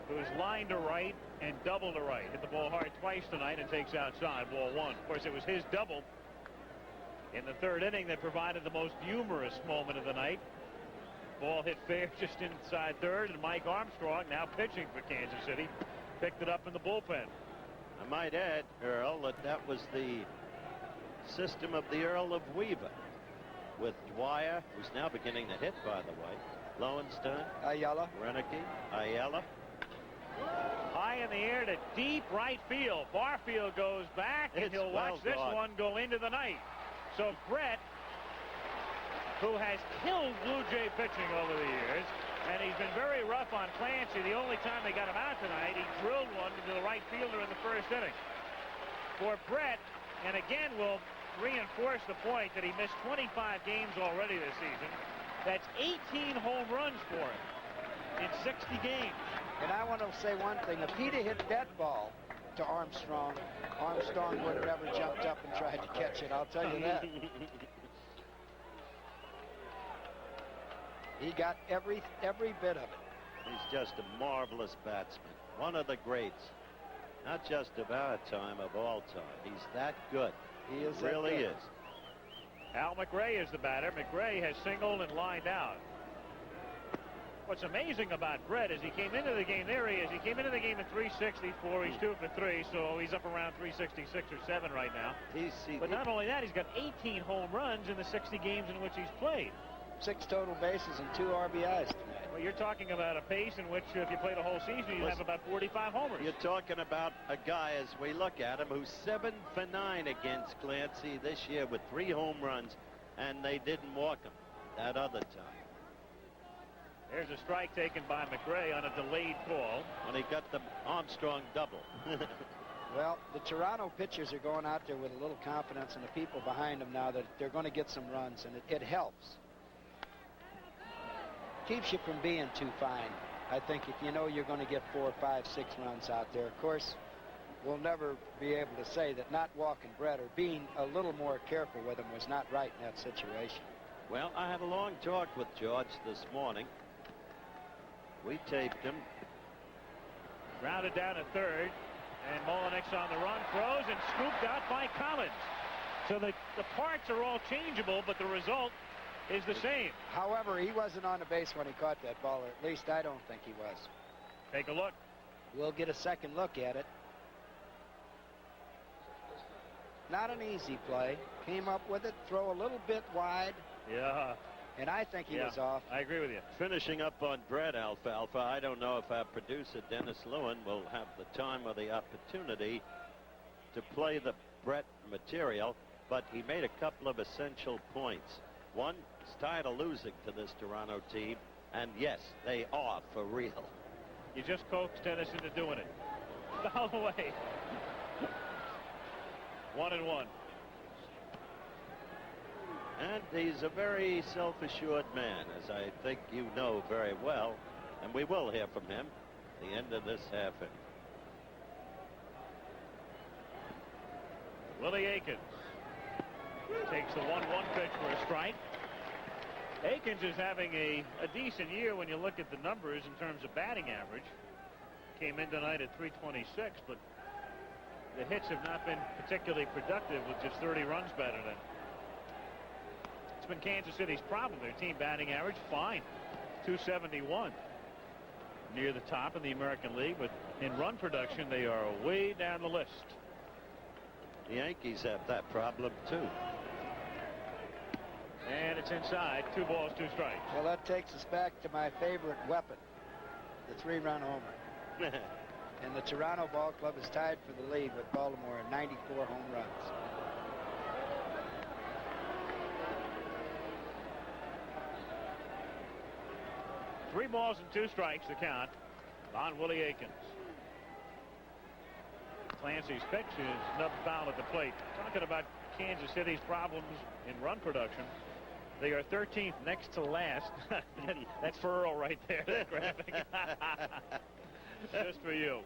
who's lined to right and double to right. Hit the ball hard twice tonight and takes outside, ball one. Of course, it was his double in the third inning that provided the most humorous moment of the night. Ball hit fair just inside third, and Mike Armstrong, now pitching for Kansas City, picked it up in the bullpen. I might add, Earl, that was the system of the Earl of Weaver, with Dwyer, who's now beginning to hit, by the way, Lowenstein, Ayala, Renicky, Ayala. High in the air to deep right field. Barfield goes back, and It's he'll watch well this gone. one go into the night. So Brett, who has killed Blue Jay pitching over the years, and he's been very rough on Clancy. The only time they got him out tonight, he drilled one to the right fielder in the first inning. For Brett, and again will reinforce the point that he missed 25 games already this season. That's 18 home runs for him in 60 games. and I want to say one thing. If he'd have hit that ball to Armstrong, Armstrong would have never jumped up and tried to catch it. I'll tell you that. He got every bit of it. He's just a marvelous batsman. One of the greats. Not just of our time, of all time. He's that good. He is really that good. is. Al McRae is the batter. McRae has singled and lined out. What's amazing about Brett is he came into the game, there he is, he came into the game at 364, he's 2 for 3, so he's up around 366 or 7 right now. But not only that, he's got 18 home runs in the 60 games in which he's played. 6 total bases and 2 RBIs tonight. Well, you're talking about a pace in which if you played a whole season, you'd have about 45 homers. You're talking about a guy, as we look at him, who's 7 for 9 against Clancy this year with 3 home runs, and they didn't walk him that other time. There's a strike taken by McRae on a delayed call. When he got the Armstrong double. Well, the Toronto pitchers are going out there with a little confidence in the people behind them now that they're going to get some runs, and it helps. Keeps you from being too fine. I think if you know you're going to get 4, 5, 6 runs out there. Of course, we'll never be able to say that not walking Brett or being a little more careful with him was not right in that situation. Well, I had a long talk with George this morning. We taped him. Grounded down at third, and Molinex on the run, throws and scooped out by Collins. So the parts are all changeable, but the result is the same. However, he wasn't on the base when he caught that ball, or at least I don't think he was. Take a look. We'll get a second look at it. Not an easy play. Came up with it, throw a little bit wide. Yeah. And I think he was off. I agree with you. Finishing up on Brett, Alfalfa, I don't know if our producer, Dennis Lewin, will have the time or the opportunity to play the Brett material, but he made a couple of essential points. One, he's tired of losing to this Toronto team, and yes, they are for real. You just coaxed Dennis into doing it. Foul away. 1-1. And he's a very self-assured man, as I think you know very well, and we will hear from him at the end of this half inning. Willie Aikens takes the 1-1 pitch for a strike. Aikens is having a decent year when you look at the numbers in terms of batting average. Came in tonight at 326, but the hits have not been particularly productive with just 30 runs batted in. It's been Kansas City's problem. Their team batting average, fine, 271. Near the top in the American League, but in run production, they are way down the list. The Yankees have that problem, too. And it's inside. 2 balls, 2 strikes. Well, that takes us back to my favorite weapon, the 3-run homer. And the Toronto Ball Club is tied for the lead with Baltimore at 94 home runs. Three balls and 2 strikes to count on Willie Aikens. Clancy's pitch is snubbed foul at the plate. Talking about Kansas City's problems in run production. They are 13th, next to last. That's for Earl right there, that graphic. Just for you.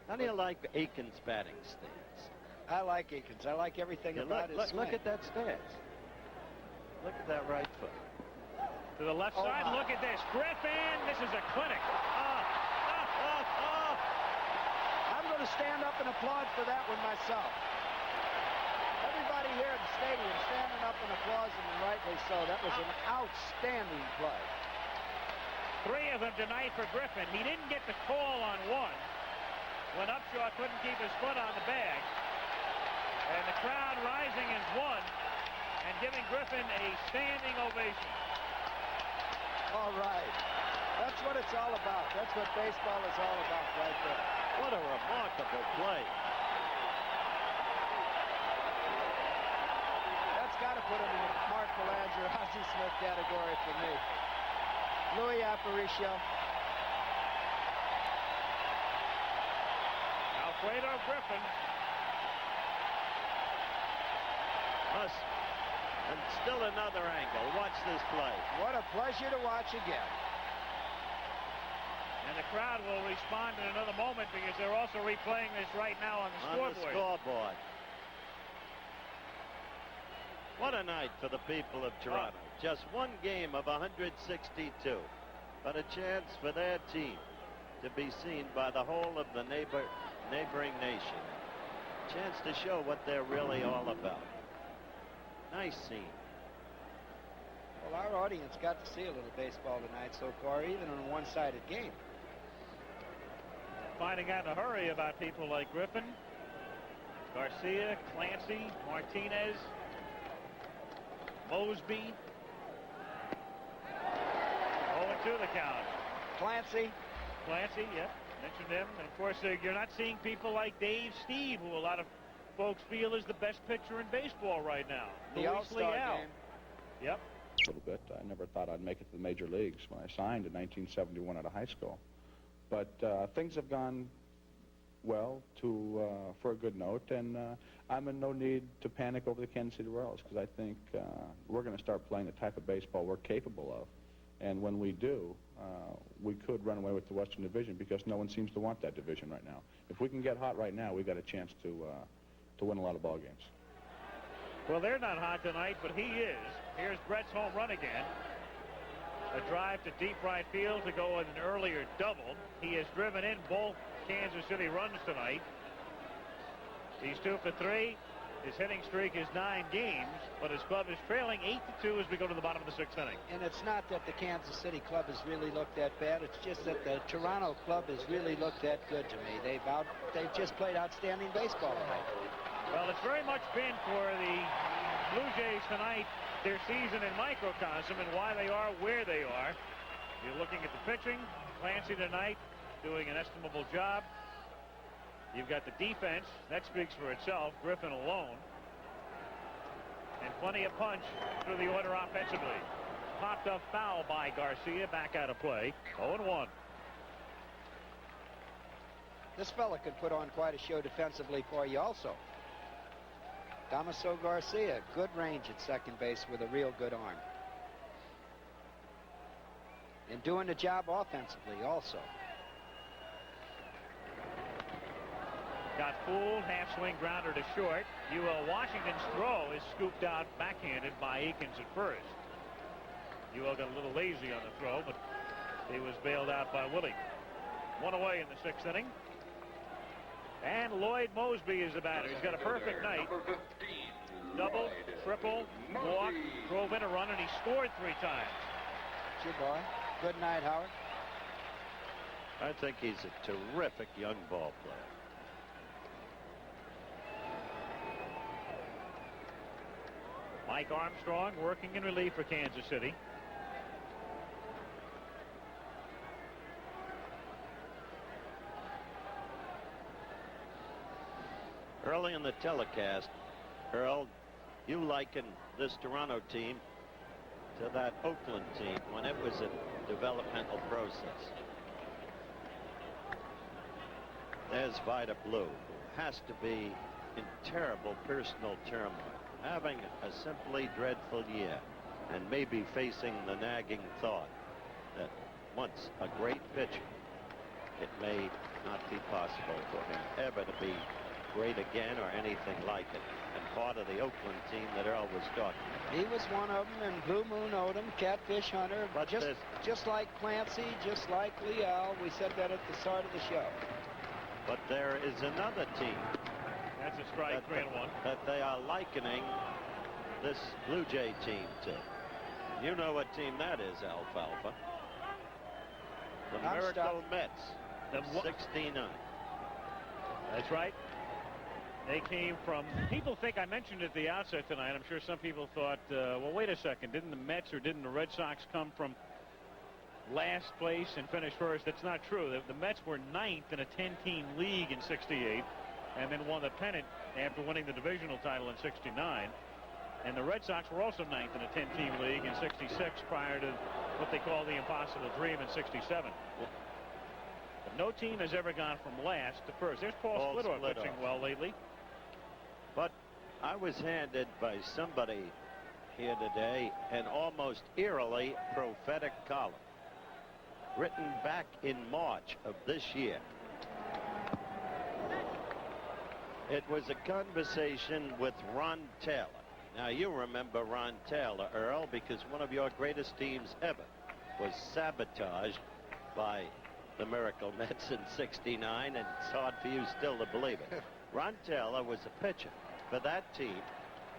How do you like Aikens' batting stance? I like Aikens. I like everything about his swing. Look at that stance. Look at that right foot. To the left side, look at this. Griffin, this is a clinic. I'm going to stand up and applaud for that one myself. Everybody here at the stadium standing up and applauding, and rightly so. That was an outstanding play. 3 of them tonight for Griffin. He didn't get the call on one when Upshaw couldn't keep his foot on the bag. And the crowd rising as one and giving Griffin a standing ovation. All right. That's what it's all about. That's what baseball is all about right there. What a remarkable play. That's got to put him in the Mark Belanger, Ozzie Smith category for me. Louis Aparicio. Alfredo Griffin. And still another angle. Watch this play. What a pleasure to watch again. And the crowd will respond in another moment because they're also replaying this right now on the scoreboard. What a night for the people of Toronto. Just one game of 162, but a chance for their team to be seen by the whole of the neighboring nation. Chance to show what they're really all about. Nice scene. Well, our audience got to see a little baseball tonight so far, even in a one-sided game. Finding out in a hurry about people like Griffin, Garcia, Clancy, Martinez, Mosby. 0-2 the count. Clancy, yep, mentioned him. And of course, you're not seeing people like Dave Steve, who a lot of folks feel is the best pitcher in baseball right now. the All-Star game. Yep. A little bit. I never thought I'd make it to the major leagues when I signed in 1971 out of high school. But things have gone well for a good note, and I'm in no need to panic over the Kansas City Royals because I think we're going to start playing the type of baseball we're capable of. And when we do, we could run away with the Western Division because no one seems to want that division right now. If we can get hot right now, we've got a chance to win a lot of ball games. Well, they're not hot tonight, but he is. Here's Brett's home run again. A drive to deep right field to go with an earlier double. He has driven in both Kansas City runs tonight. He's 2 for 3. His hitting streak is 9 games, but his club is trailing 8-2 as we go to the bottom of the 6th inning. And it's not that the Kansas City club has really looked that bad. It's just that the Toronto club has really looked that good to me. They've just played outstanding baseball tonight. Well, it's very much been for the Blue Jays tonight, their season in microcosm and why they are where they are. You're looking at the pitching. Clancy tonight doing an estimable job. You've got the defense. That speaks for itself. Griffin alone. And plenty of punch through the order offensively. Popped up foul by Garcia. Back out of play. 0-1. This fella could put on quite a show defensively for you also. Damaso Garcia, good range at second base with a real good arm. And doing the job offensively also. Got fooled, half-swing grounder to short. UL Washington's throw is scooped out backhanded by Eakins at first. UL got a little lazy on the throw, but he was bailed out by Willie. 1 away in the 6th inning. And Lloyd Mosby is the batter. He's got a perfect night. Double, triple, walk, drove in a run, and he scored 3 times. It's your boy. Good night, Howard. I think he's a terrific young ball player. Mike Armstrong working in relief for Kansas City. Early in the telecast, Earl, you liken this Toronto team to that Oakland team when it was a developmental process. There's Vida Blue, who has to be in terrible personal turmoil, having a simply dreadful year, and maybe facing the nagging thought that once a great pitcher, it may not be possible for him ever to be great again or anything like it. and part of the Oakland team that Earl was talking about. He was one of them, and Blue Moon Odom, Catfish Hunter, But just like Clancy, just like Leal. We said that at the start of the show. But there is another team. That's a strike, 3-1. That they are likening this Blue Jay team to. You know what team that is, Alfalfa. The Miracle Mets, The 69. That's right. They came from, people think, I mentioned at the outset tonight, I'm sure some people thought, well, wait a second, didn't the Mets or didn't the Red Sox come from last place and finish first? That's not true. The Mets were 9th in a 10-team league in 68 and then won the pennant after winning the divisional title in 69. And the Red Sox were also 9th in a 10-team league in 66 prior to what they call the impossible dream in 67. But no team has ever gone from last to first. There's Paul Splittorff pitching well lately. But I was handed by somebody here today an almost eerily prophetic column written back in March of this year. It was a conversation with Ron Taylor. Now, you remember Ron Taylor, Earl, because one of your greatest teams ever was sabotaged by the Miracle Mets in 69, and it's hard for you still to believe it. Ron Taylor was a pitcher for that team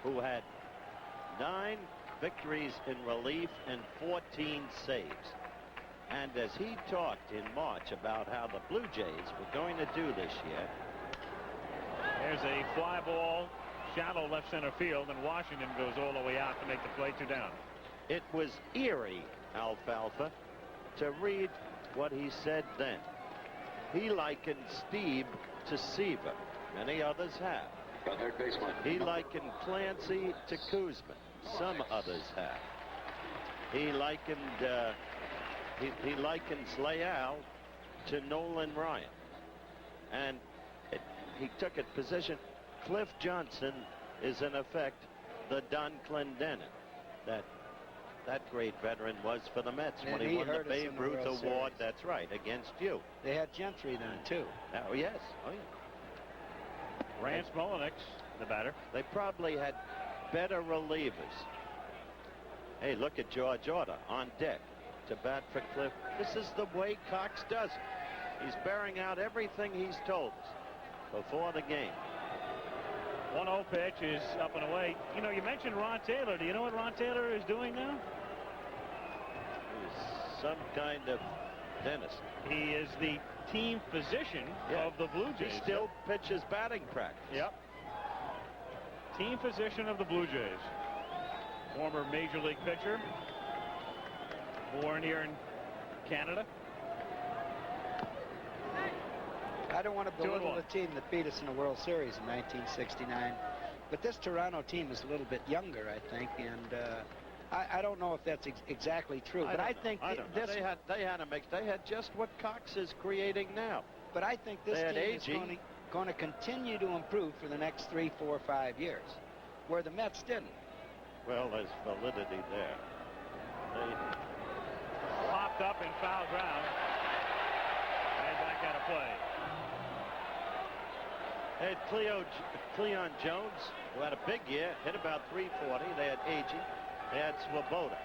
who had 9 victories in relief and 14 saves. And as he talked in March about how the Blue Jays were going to do this year. There's a fly ball, shallow left center field, and Washington goes all the way out to make the play 2 down. It was eerie, Alfalfa, to read what he said then. He likened Steve to Seaver. Many others have. He likened Clancy to Kuzma. Some others have. He likened he likens Leal to Nolan Ryan. And he took a position. Cliff Johnson is in effect the Don Clendenin that great veteran was for the Mets when he won the Babe Ruth Award. That's right, against you. They had Gentry then too. Oh yes. Oh yeah. Rance Mullenix, the batter. They probably had better relievers. Hey, look at George Order on deck to bat for Cliff. This is the way Cox does it. He's bearing out everything he's told us before the game. 1-0 pitch is up and away. You know, you mentioned Ron Taylor. Do you know what Ron Taylor is doing now? He's some kind of dentist. He is the team physician of the Blue Jays. He still pitches batting practice. Yep. Team physician of the Blue Jays. Former Major League pitcher. Born here in Canada. I don't want to belittle the team that beat us in the World Series in 1969, but this Toronto team is a little bit younger, I think, and I don't know if that's exactly true. But I think they had a mix. They had just what Cox is creating now. But I think this team is going to continue to improve for the next 3, 4, 5 years, where the Mets didn't. Well, there's validity there. They popped up in foul ground and back out of play. They had Cleon Jones, who had a big year, hit about 340. They had Agee. They had Swoboda.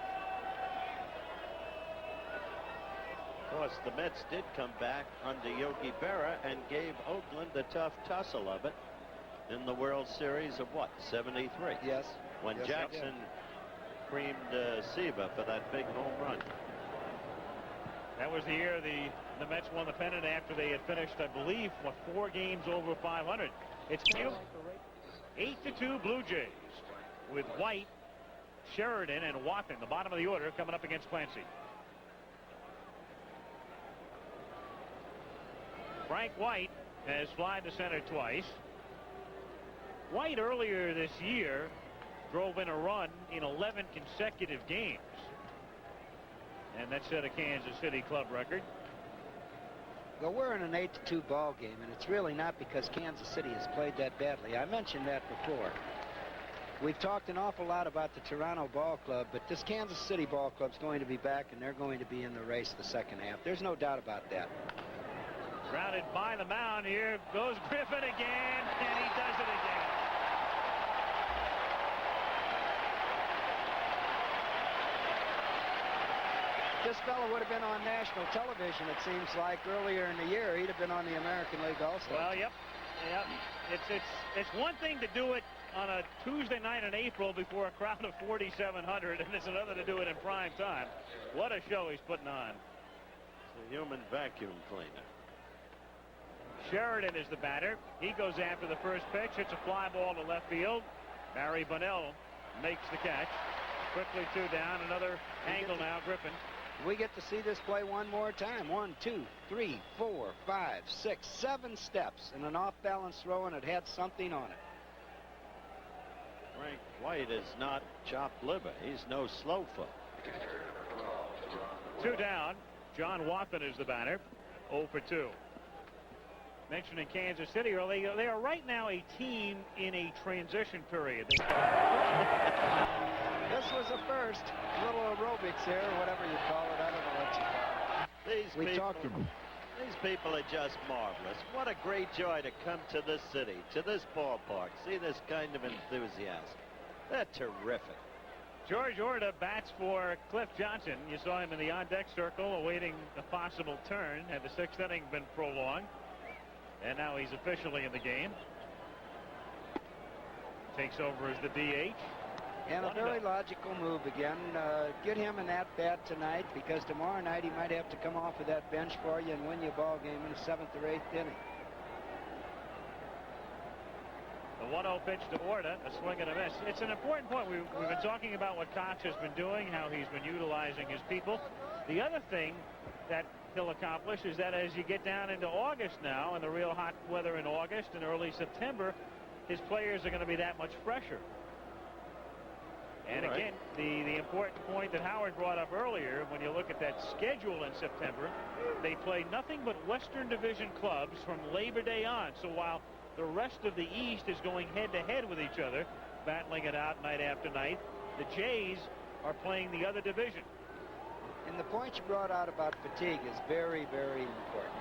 Of course, the Mets did come back under Yogi Berra and gave Oakland a tough tussle of it in the World Series of what, 73? Yes. When Jackson creamed Seaver for that big home run. That was the year the Mets won the pennant after they had finished, I believe, 4 games over 500. It's 8-2 Blue Jays with White, Sheridan, and Watson, the bottom of the order, coming up against Clancy. Frank White has flied to center twice. White earlier this year drove in a run in 11 consecutive games. And that set a Kansas City club record. Well, we're in an 8-2 ball game, and it's really not because Kansas City has played that badly. I mentioned that before. We've talked an awful lot about the Toronto Ball Club, but this Kansas City Ball Club's going to be back, and they're going to be in the race the second half. There's no doubt about that. Grounded by the mound. Here goes Griffin again, and he does it again. this fellow would have been on national television, it seems like, earlier in the year. He'd have been on the American League also. Well, yep. It's one thing to do it on a Tuesday night in April before a crowd of 4,700, and it's another to do it in prime time. What a show he's putting on. It's a human vacuum cleaner. Sheridan is the batter. He goes after the first pitch. It's a fly ball to left field. Barry Bunnell makes the catch. Quickly 2 down. Another angle now, Griffin. We get to see this play one more time. 1, 2, 3, 4, 5, 6, 7 steps, and an off-balance throw, and it had something on it. Frank White is not chopped liver. He's no slow foot. 2 down. John Wathan is the batter. 0 for 2. Mentioned in Kansas City earlier, they are right now a team in a transition period. This was a first. A little aerobics here, or whatever you call it. I don't know what you call it. These people are just marvelous. What a great joy to come to this city, to this ballpark, see this kind of enthusiasm. They're terrific. George Orta bats for Cliff Johnson. You saw him in the on-deck circle awaiting a possible turn. Had the 6th inning been prolonged. And now he's officially in the game. Takes over as the DH. And a very logical move again. Get him in that bat tonight, because tomorrow night he might have to come off of that bench for you and win you a ball game in the 7th or 8th inning. The 1-0 pitch to Orta, a swing and a miss. It's an important point. We've been talking about what Cox has been doing, how he's been utilizing his people. The other thing that he'll accomplish is that as you get down into August now, and the real hot weather in August and early September, his players are going to be that much fresher. And again, the important point that Howard brought up earlier, when you look at that schedule in September, they play nothing but Western Division clubs from Labor Day on. So while the rest of the East is going head-to-head with each other, battling it out night after night, the Jays are playing the other division. And the point you brought out about fatigue is very, very important.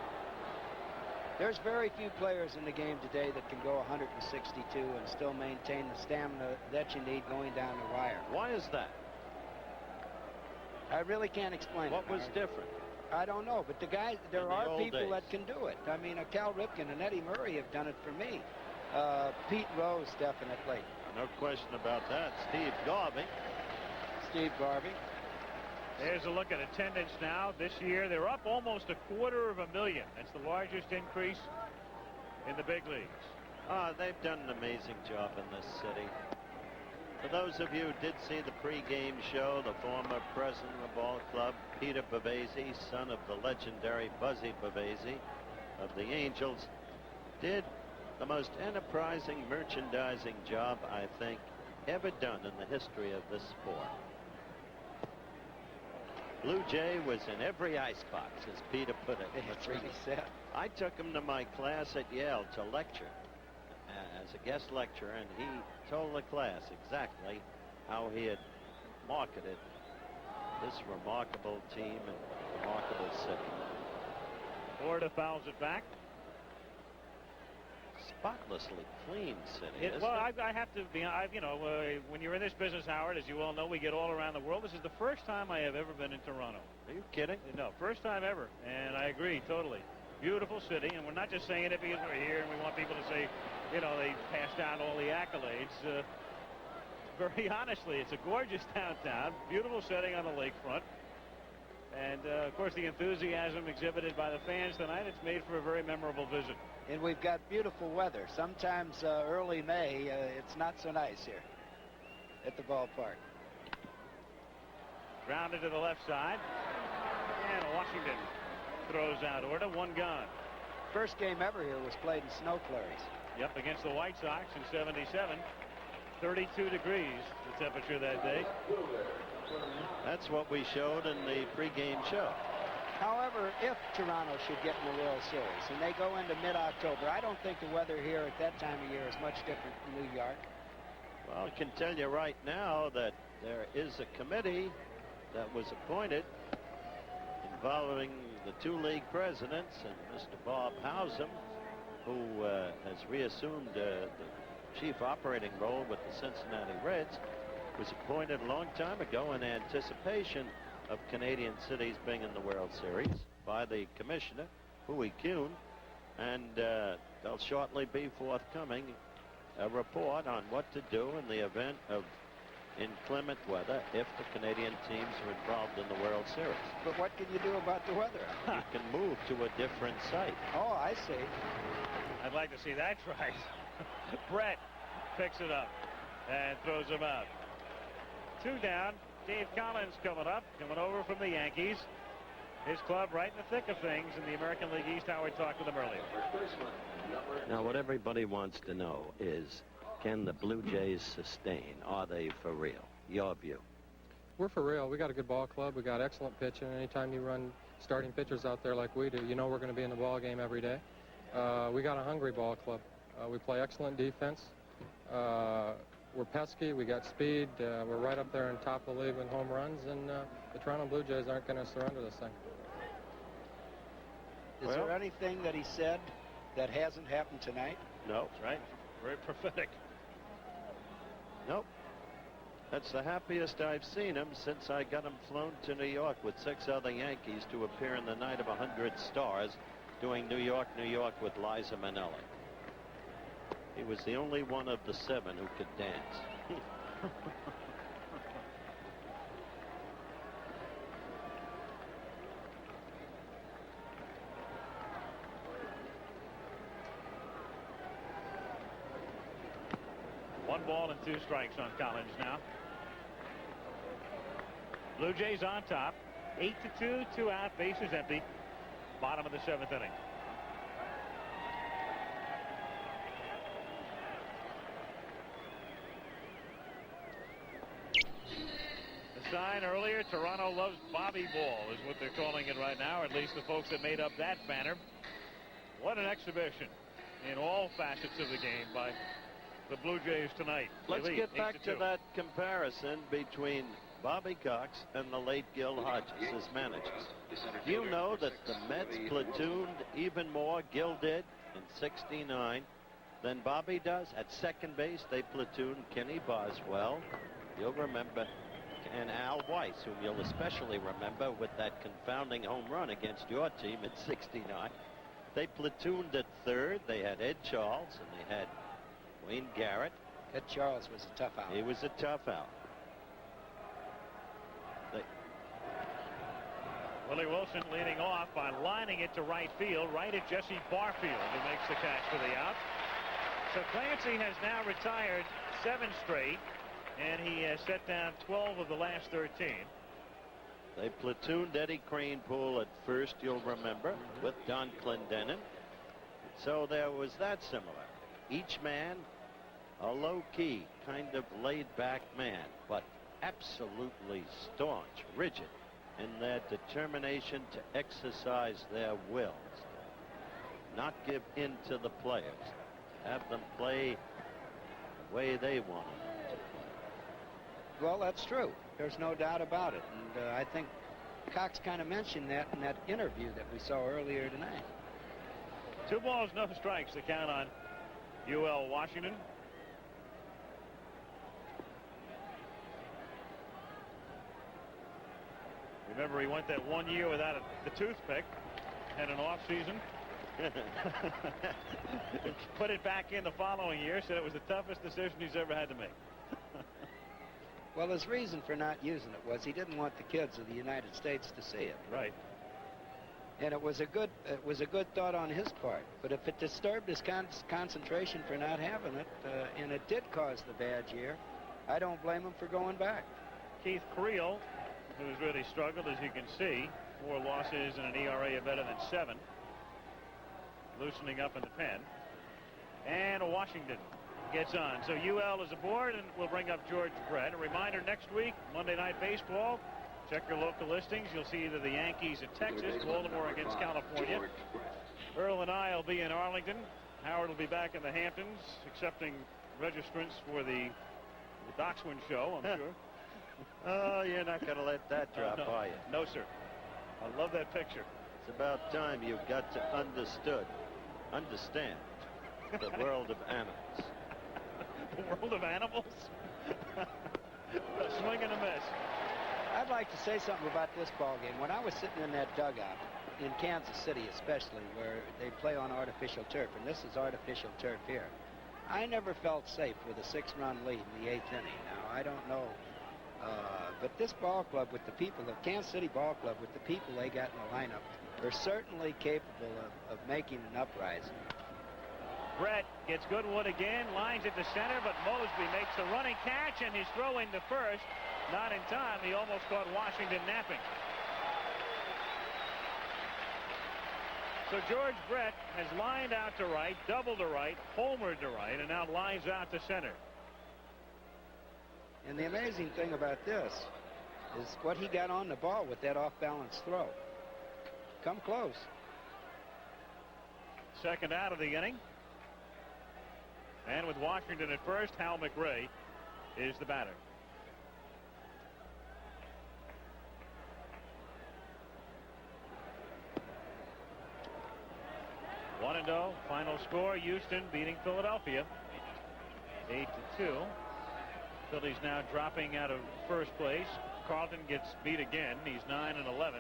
There's very few players in the game today that can go 162 and still maintain the stamina that you need going down the wire. Why is that? I really can't explain what was different? I don't know, but the guys, there are people days that can do it. I mean, Cal Ripken and Eddie Murray have done it for me. Pete Rose, definitely. No question about that. Steve Garvey. There's a look at attendance now. This year, they're up almost 250,000. That's the largest increase in the big leagues. They've done an amazing job in this city. For those of you who did see the pregame show, the former president of the ball club, Peter Bavasi, son of the legendary Buzzy Bavasi of the Angels, did the most enterprising merchandising job, I think, ever done in the history of this sport. Blue Jay was in every icebox, as Peter put it. That's what he said. I took him to my class at Yale to lecture as a guest lecturer, and he told the class exactly how he had marketed this remarkable team and remarkable city. Florida fouls it back. Spotlessly clean city. Well, I have to be, when you're in this business, Howard, as you all know, we get all around the world. This is the first time I have ever been in Toronto. Are you kidding? No, first time ever, and I agree totally. Beautiful city, and we're not just saying it because we're here and we want people to say, they pass down all the accolades. Very honestly, it's a gorgeous downtown, beautiful setting on the lakefront. And, of course, the enthusiasm exhibited by the fans tonight, it's made for a very memorable visit. And we've got beautiful weather. Sometimes early May, it's not so nice here at the ballpark. Grounded to the left side. And Washington throws out Orta. 1 gone. First game ever here was played in snow flurries. Yep, against the White Sox in '77. 32 degrees the temperature that day. That's what we showed in the pregame show. However, if Toronto should get in the World Series and they go into mid-October, I don't think the weather here at that time of year is much different from New York. Well, I can tell you right now that there is a committee that was appointed involving the 2 league presidents and Mr. Bob Howsam, who has reassumed the chief operating role with the Cincinnati Reds, was appointed a long time ago in anticipation of Canadian cities being in the World Series by the commissioner, Huey Kuhn, and they'll shortly be forthcoming a report on what to do in the event of inclement weather if the Canadian teams are involved in the World Series. But what can you do about the weather? You can move to a different site. Oh, I see. I'd like to see that tried. Brett picks it up and throws him out. 2 down. Dave Collins coming up, coming over from the Yankees. His club right in the thick of things in the American League East. Howard talked with him earlier. Now, what everybody wants to know is, can the Blue Jays sustain? Are they for real? Your view? We're for real. We got a good ball club. We got excellent pitching. Anytime you run starting pitchers out there like we do, you know we're going to be in the ball game every day. We got a hungry ball club. We play excellent defense. We're pesky. We got speed. We're right up there on top of the league in home runs, and the Toronto Blue Jays aren't going to surrender this thing. Is there anything that he said that hasn't happened tonight? No. That's right. Very prophetic. Nope. That's the happiest I've seen him since I got him flown to New York with 6 other Yankees to appear in the Night of 100 Stars doing New York, New York with Liza Minnelli. He was the only one of the 7 who could dance. One ball and 2 strikes on Collins now. Blue Jays on top. 8-2, 2 out, bases empty. Bottom of the 7th inning. The sign earlier, Toronto loves Bobby Ball, is what they're calling it right now, or at least the folks that made up that banner. What an exhibition in all facets of the game by the Blue Jays tonight. Let's get back to that comparison between Bobby Cox and the late Gil Hodges as managers. Do you know that the Mets platooned even more, Gil did, in '69 than Bobby does? At second base, they platooned Kenny Boswell. You'll remember, and Al Weiss, whom you'll especially remember with that confounding home run against your team in '69. They platooned at third. They had Ed Charles, and they had Wayne Garrett. Ed Charles was a tough out. He was a tough out. Willie Wilson leading off by lining it to right field, right at Jesse Barfield, who makes the catch for the out. So Clancy has now retired 7 straight, and he has set down 12 of the last 13. They platooned Eddie Kranepool at first, you'll remember, with Don Clendenin. So there was that similar. Each man a low-key, kind of laid-back man, but absolutely staunch, rigid in their determination to exercise their wills, not give in to the players, have them play the way they want them to play. Well, that's true. There's no doubt about it. And I think Cox kind of mentioned that in that interview that we saw earlier tonight. 2 balls, no strikes to count on UL Washington. Remember, he went that 1 year without the toothpick, had an off season. Put it back in the following year, said it was the toughest decision he's ever had to make. Well, his reason for not using it was he didn't want the kids of the United States to see it. Right. And it was a good thought on his part. But if it disturbed his concentration for not having it, and it did cause the bad year, I don't blame him for going back. Keith Creel, who's really struggled, as you can see, 4 losses and an ERA of better than 7, loosening up in the pen. And Washington gets on. So UL is aboard, and we'll bring up George Brett. A reminder, next week, Monday Night Baseball. Check your local listings. You'll see either the Yankees at Texas, Baltimore against California. Earl and I will be in Arlington. Howard will be back in the Hamptons, accepting registrants for the Dockswin show, I'm sure. Oh, you're not going to let that drop, no. are you? No, sir. I love that picture. It's about time you got to understand the world of animals. The world of animals? A swing and a miss. I'd like like to say something about this ball game. When I was sitting in that dugout, in Kansas City especially, where they play on artificial turf, and this is artificial turf here, I never felt safe with a 6-run lead in the 8th inning. Now, I don't know, but this ball club with the people, the Kansas City ball club with the people they got in the lineup, are certainly capable of making an uprising. Brett gets Goodwood again, lines it to center, but Mosby makes the running catch, and his throw into first. Not in time. He almost caught Washington napping. So George Brett has lined out to right, doubled to right, homered to right, and now lines out to center. And the amazing thing about this is what he got on the ball with that off-balance throw. Come close. Second out of the inning. And with Washington at first, Hal McRae is the batter. One and 0. Final score, Houston beating Philadelphia 8-2. Phillies now dropping out of first place. Carlton gets beat again. He's 9-11.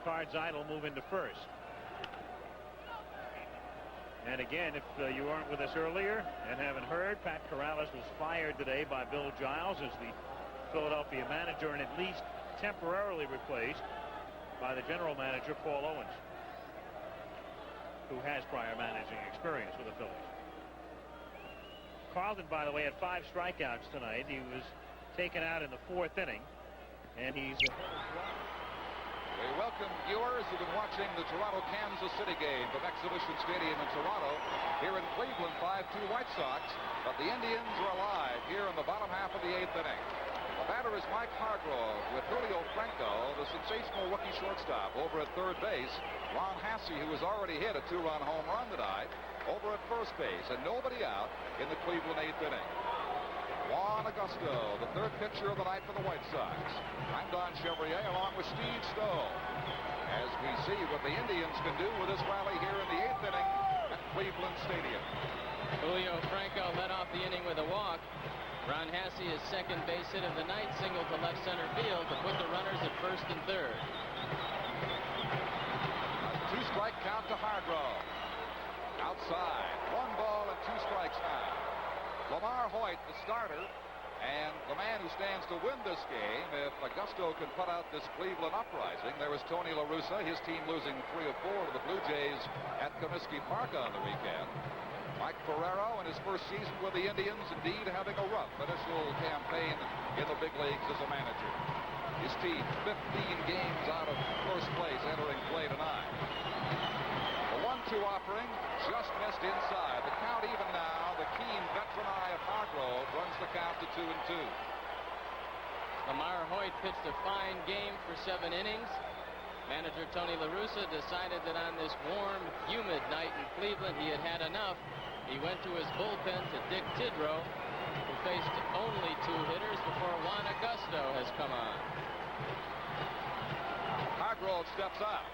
Cards idle move into first. And again, if you weren't with us earlier and haven't heard, Pat Corrales was fired today by Bill Giles as the Philadelphia manager, and at least temporarily replaced by the general manager, Paul Owens, who has prior managing experience with the Phillies. Carlton, by the way, had 5 strikeouts tonight. He was taken out in the 4th inning, and he's We welcome viewers who've been watching the Toronto-Kansas City game from Exhibition Stadium in Toronto. Here in Cleveland, 5-2 White Sox, but the Indians are alive here in the bottom half of the 8th inning. The batter is Mike Hargrove with Julio Franco, the sensational rookie shortstop, over at third base. Ron Hasse, who has already hit a 2-run home run tonight, over at first base, and nobody out in the Cleveland 8th inning. Juan Augusto, the 3rd pitcher of the night for the White Sox. I'm Don Chevrier along with Steve Stowe, as we see what the Indians can do with this rally here in the 8th inning at Cleveland Stadium. Julio Franco led off the inning with a walk. Ron Hasse, his 2nd base hit of the night, singled to left center field to put the runners at 1st and 3rd. A 2-strike count to Hargrove. Outside, 1 ball and 2 strikes now. Lamar Hoyt, the starter, and the man who stands to win this game if Augusto can put out this Cleveland uprising. There was Tony La Russa, his team losing 3 of 4 to the Blue Jays at Comiskey Park on the weekend. Mike Ferrero in his first season with the Indians, indeed having a rough initial campaign in the big leagues as a manager. His team 15 games out of first place entering play tonight. The 1-2 offering just missed inside. The count even now. The keen veteran eye of Hargrove runs the count to 2-2. Lamar Hoyt pitched a fine game for 7 innings. Manager Tony La Russa decided that on this warm, humid night in Cleveland he had had enough. He went to his bullpen to Dick Tidrow, who faced only 2 hitters before Juan Augusto has come on. Hargrove steps up.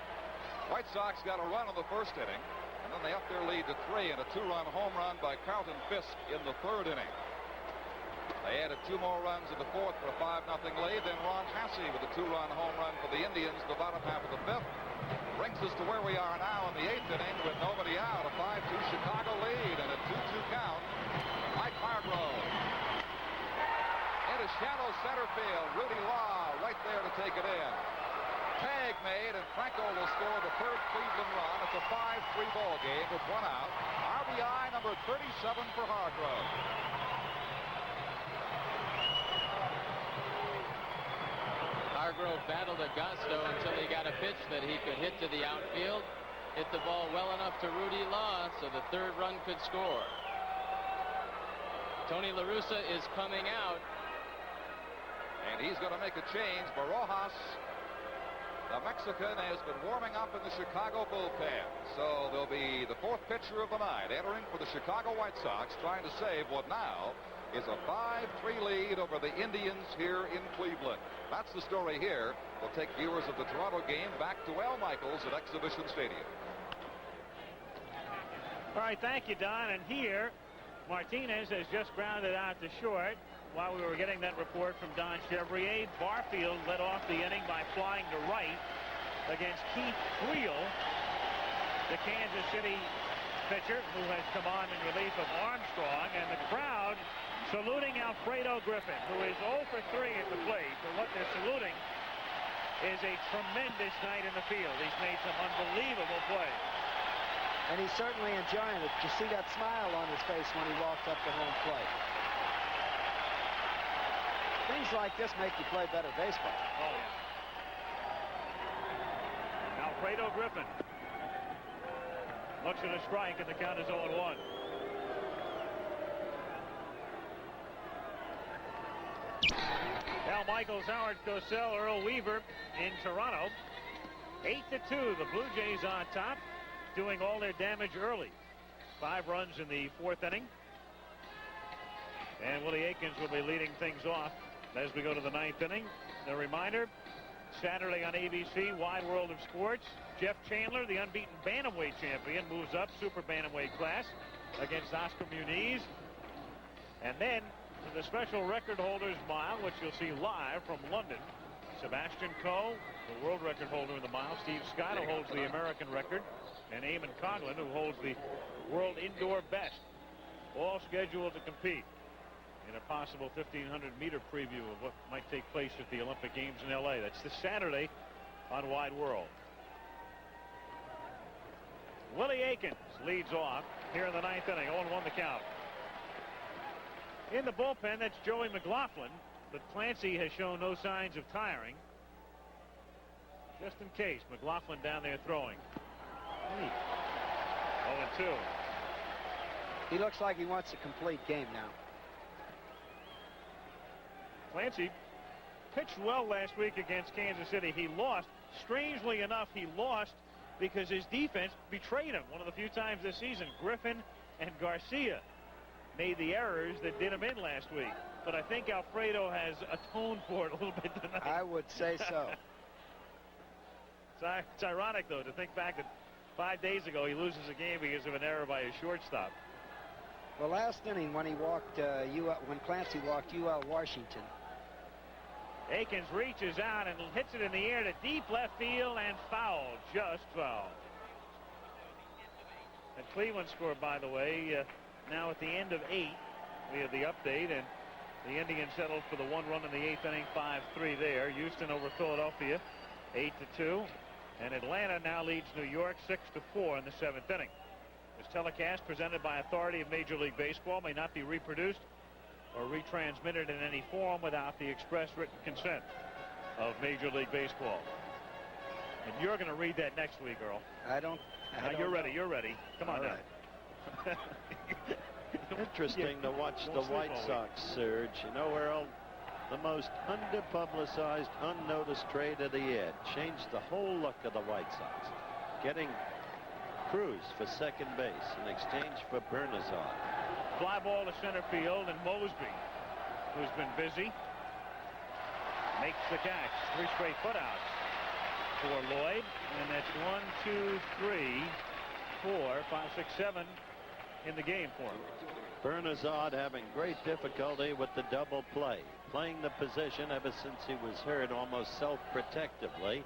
White Sox got a run in the 1st inning, and then they up their lead to 3 in a 2-run home run by Carlton Fisk in the 3rd inning. They added 2 more runs in the 4th for a 5-0 lead. Then Ron Hasse with a 2-run home run for the Indians in the bottom half of the 5th. Brings us to where we are now in the 8th inning with nobody out. A 5-2 Chicago lead and a 2-2 count. Mike Hargrove into shallow center field. Rudy Law right there to take it in. Tag made, and Franco will score the 3rd Cleveland run. It's a 5-3 ball game with 1 out. RBI number 37 for Hargrove. Hargrove battled Augusto until he got a pitch that he could hit to the outfield. Hit the ball well enough to Rudy Law so the 3rd run could score. Tony La Russa is coming out. And he's going to make a change. Barajas, the Mexican, has been warming up in the Chicago bullpen. So there'll be the 4th pitcher of the night entering for the Chicago White Sox, trying to save what now is a 5-3 lead over the Indians here in Cleveland. That's the story here. We'll take viewers of the Toronto game back to Al Michaels at Exhibition Stadium. All right, thank you, Don. And here, Martinez has just grounded out to short. while we were getting that report from Don Chevrier, Barfield led off the inning by flying to right against Keith Creel, the Kansas City pitcher who has come on in relief of Armstrong, and the crowd saluting Alfredo Griffin, who is 0 for 3 at the plate. But what they're saluting is a tremendous night in the field. He's made some unbelievable plays. And he's certainly enjoying it. You see that smile on his face when he walked up to home plate. Things like this make you play better baseball. Oh, yeah. Alfredo Griffin looks at a strike, and the count is 0-1. Al Michaels, Howard Cosell, Earl Weaver in Toronto. 8-2, the Blue Jays on top, doing all their damage early. 5 runs in the 4th inning. And Willie Aikens will be leading things off as we go to the 9th inning. A reminder, Saturday on ABC, Wide World of Sports, Jeff Chandler, the unbeaten bantamweight champion, moves up super bantamweight class against Oscar Muniz. And then to the special record holders mile, which you'll see live from London, Sebastian Coe, the world record holder in the mile, Steve Scott, who holds the American record, and Eamon Coughlin, who holds the world indoor best, all scheduled to compete in a possible 1,500-meter preview of what might take place at the Olympic Games in L.A. That's this Saturday on Wide World. Willie Aikens leads off here in the 9th inning. 0-1 the count. In the bullpen, that's Joey McLaughlin, but Clancy has shown no signs of tiring. Just in case, McLaughlin down there throwing. 0-2. He looks like he wants a complete game now. Clancy pitched well last week against Kansas City. He lost. Strangely enough, he lost because his defense betrayed him. One of the few times this season, Griffin and Garcia made the errors that did him in last week. But I think Alfredo has atoned for it a little bit tonight. I would say so. It's ironic, though, to think back that 5 days ago he loses a game because of an error by his shortstop. Well, last inning when he walked, when Clancy walked UL Washington, Aikens reaches out and hits it in the air to deep left field and foul, just foul. And Cleveland scored, by the way, now at the end of 8. We have the update, and the Indians settled for the 1 run in the 8th inning, 5-3 there. Houston over Philadelphia, 8-2. And Atlanta now leads New York 6-4 in the 7th inning. This telecast, presented by authority of Major League Baseball, may not be reproduced or retransmitted in any form without the express written consent of Major League Baseball. And you're going to read that next week, Earl. You're ready. You're ready. Come on now. Right. Interesting to watch the White Sox surge. You know, Earl, the most underpublicized, unnoticed trade of the year. Changed the whole look of the White Sox. Getting Cruz for second base in exchange for Bernazon. Fly ball to center field, and Mosby, who's been busy, makes the catch. 3 straight putouts for Lloyd, and that's 1, 2, 3, 4, 5, 6, 7 in the game for him. Bernazon having great difficulty with the double play, playing the position ever since he was hurt almost self-protectively,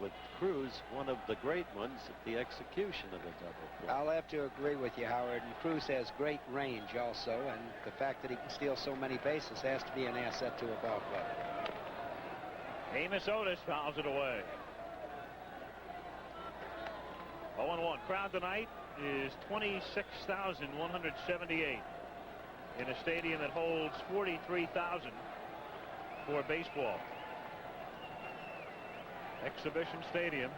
with Cruz one of the great ones at the execution of the double play. I'll have to agree with you, Howard. And Cruz has great range also, and the fact that he can steal so many bases has to be an asset to a ball club. Amos Otis fouls it away. 0-1. Crowd tonight is 26,178 in a stadium that holds 43,000 for baseball. Exhibition Stadium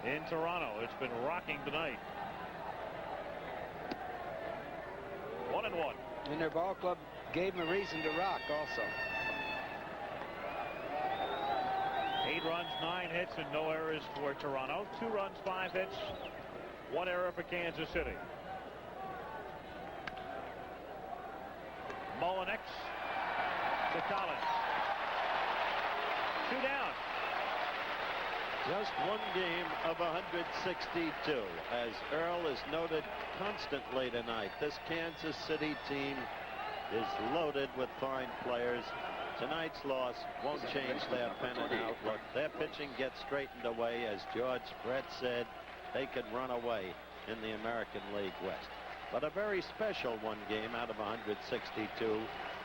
in Toronto. It's been rocking tonight. 1-1. And their ball club gave them a reason to rock also. 8 runs, 9 hits, and no errors for Toronto. 2 runs, 5 hits, 1 error for Kansas City. Mullenix to Collins. 2 down. Just 1 game of 162. As Earl has noted constantly tonight, this Kansas City team is loaded with fine players. Tonight's loss won't change their pennant outlook. Their pitching gets straightened away. As George Brett said, they could run away in the American League West. But a very special one game out of 162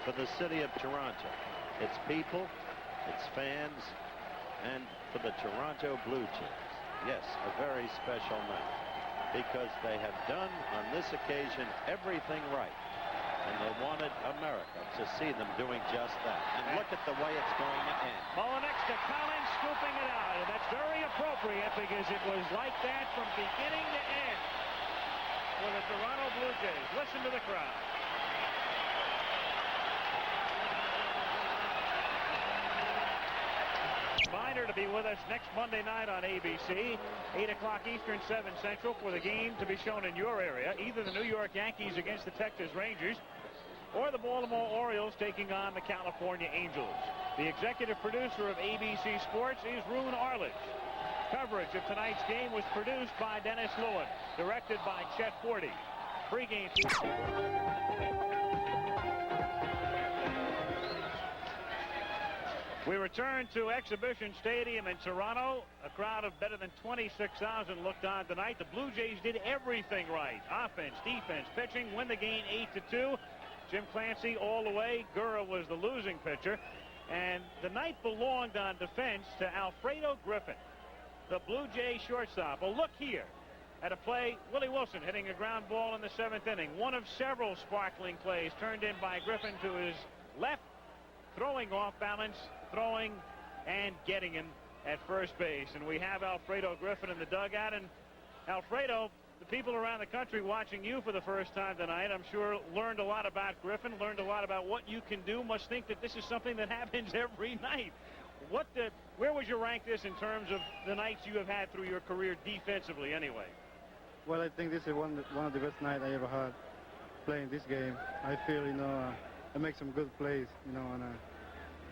for the city of Toronto. Its people, its fans, and for the Toronto Blue Jays. Yes, a very special night, because they have done on this occasion everything right. And they wanted America to see them doing just that. And look at the way it's going to end. Mullenix to Collins, scooping it out. And that's very appropriate, because it was like that from beginning to end for the Toronto Blue Jays. Listen to the crowd. Reminder to be with us next Monday night on ABC, 8 o'clock Eastern, 7 Central, for the game to be shown in your area. Either the New York Yankees against the Texas Rangers, or the Baltimore Orioles taking on the California Angels. The executive producer of ABC Sports is Roone Arledge. Coverage of tonight's game was produced by Dennis Lewin, directed by Chet Forty. Pre-game. We return to Exhibition Stadium in Toronto. A crowd of better than 26,000 looked on tonight. The Blue Jays did everything right. Offense, defense, pitching, win the game 8-2. Jim Clancy all the way. Gurra was the losing pitcher. And the night belonged on defense to Alfredo Griffin, the Blue Jay shortstop. Well, look here at a play. Willie Wilson hitting a ground ball in the 7th inning. One of several sparkling plays turned in by Griffin to his left, throwing off balance, throwing and getting him at first base. And we have Alfredo Griffin in the dugout. And Alfredo, the people around the country watching you for the first time tonight, I'm sure, learned a lot about Griffin, learned a lot about what you can do, must think that this is something that happens every night. Where would you rank this in terms of the nights you have had through your career defensively anyway? Well, I think this is one of the best nights I ever had playing this game. I feel, I make some good plays, and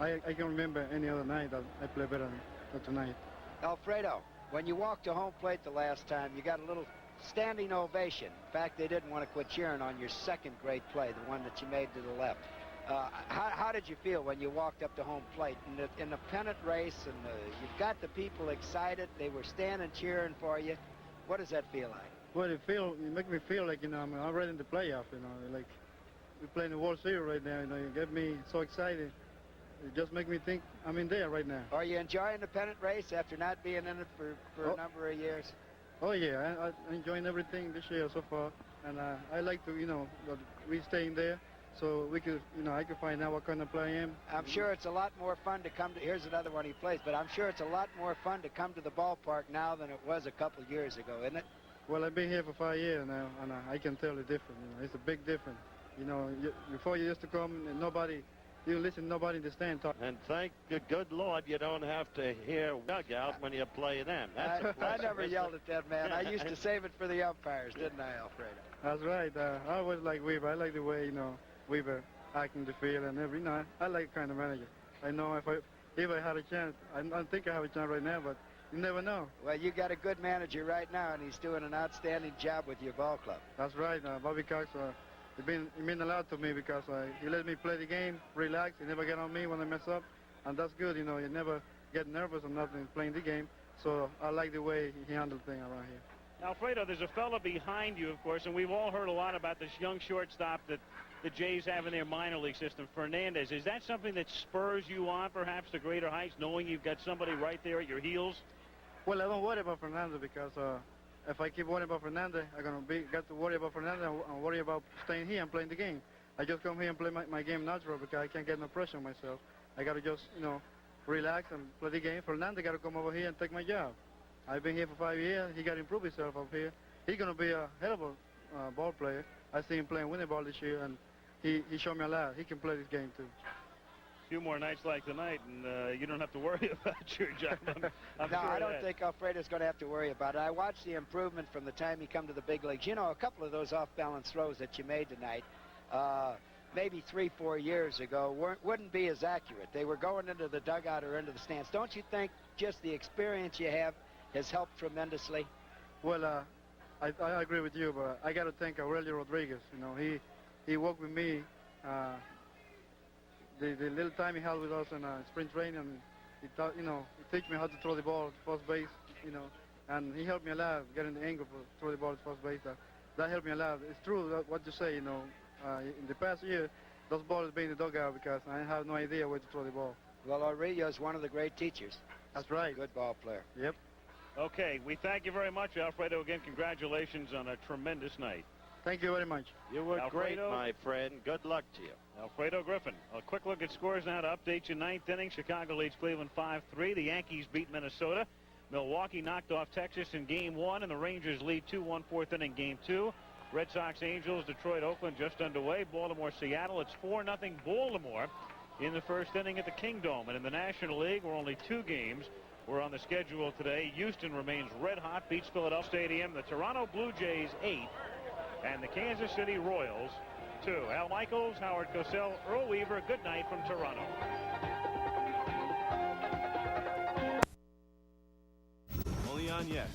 I can't remember any other night that I play better than tonight. Alfredo, when you walked to home plate the last time, you got a little standing ovation. In fact, they didn't want to quit cheering on your second great play, the one that you made to the left. How did you feel when you walked up to home plate in the pennant race, and you've got the people excited? They were standing cheering for you. What does that feel like? Well, it make me feel like, I'm already in the playoff, like we're playing the World Series right now, you get me so excited. It just make me think I'm in there right now. Are you enjoying the pennant race after not being in it for a number of years? Oh, yeah, I'm enjoying everything this year so far, and I like to, that we stay in there so we could, I could find out what kind of player I am. I'm sure it's a lot more fun to come to, here's another one he plays, but I'm sure it's a lot more fun to come to the ballpark now than it was a couple of years ago, isn't it? Well, I've been here for 5 years now, and I can tell the difference. It's a big difference. Before you used to come, and you listen to nobody in the stand talk. And thank the good Lord you don't have to hear dugout when you play them. I never yelled at that man. I used to save it for the umpires, didn't I, Alfredo? That's right. I always like Weaver. I like the way, Weaver acting the field and every night. I like kind of manager. I know if I had a chance, I don't think I have a chance right now, but you never know. Well, you got a good manager right now, and he's doing an outstanding job with your ball club. That's right. Bobby Cox, it meant a lot to me because he let me play the game, relax. He never get on me when I mess up, and that's good. You never get nervous or nothing playing the game. So I like the way he handled things around here. Alfredo, there's a fella behind you, of course, and we've all heard a lot about this young shortstop that the Jays have in their minor league system, Fernandez. Is that something that spurs you on, perhaps, to greater heights, knowing you've got somebody right there at your heels? Well, I don't worry about Fernandez because if I keep worrying about Fernandez, I'm going to got to worry about Fernandez and worry about staying here and playing the game. I just come here and play my game natural because I can't get no pressure on myself. I got to just, relax and play the game. Fernandez got to come over here and take my job. I've been here for 5 years. He got to improve himself up here. He's going to be a hell of a ball player. I see him playing winning ball this year, and he showed me a lot. He can play this game, too. A few more nights like tonight, and you don't have to worry about your job. I'm no, sure I don't think Alfredo's going to have to worry about it. I watched the improvement from the time he come to the big leagues. A couple of those off-balance throws that you made tonight, maybe 3-4 years ago, wouldn't be as accurate. They were going into the dugout or into the stands. Don't you think just the experience you have has helped tremendously? Well, I agree with you, but I got to thank Aurelio Rodriguez. He worked with me The little time he had with us in spring training, and he taught, he teach me how to throw the ball to first base, and he helped me a lot getting the angle to throw the ball to first base. That helped me a lot. It's true what you say, in the past year, those balls being in the dugout because I have no idea where to throw the ball. Well, Aurelio is one of the great teachers. That's right. Good ball player. Yep. Okay, we thank you very much, Alfredo. Again, congratulations on a tremendous night. Thank you very much. You were Alfredo, great, my friend. Good luck to you. Alfredo Griffin. A quick look at scores now to update you. Ninth inning, Chicago leads Cleveland 5-3. The Yankees beat Minnesota. Milwaukee knocked off Texas in Game 1, and the Rangers lead 2-1 fourth inning Game 2. Red Sox, Angels, Detroit, Oakland just underway. Baltimore, Seattle. It's 4-0 Baltimore in the first inning at the Kingdome. And in the National League, where only 2 games were on the schedule today, Houston remains red hot, beats Philadelphia Stadium. The Toronto Blue Jays 8, and the Kansas City Royals 2. Al Michaels, Howard Cosell, Earl Weaver, good night from Toronto. Leon, yes.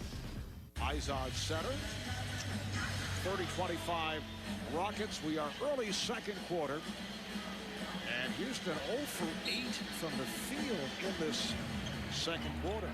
Izod center. 30-25 Rockets. We are early second quarter. And Houston 0 for 8 from the field in this second quarter.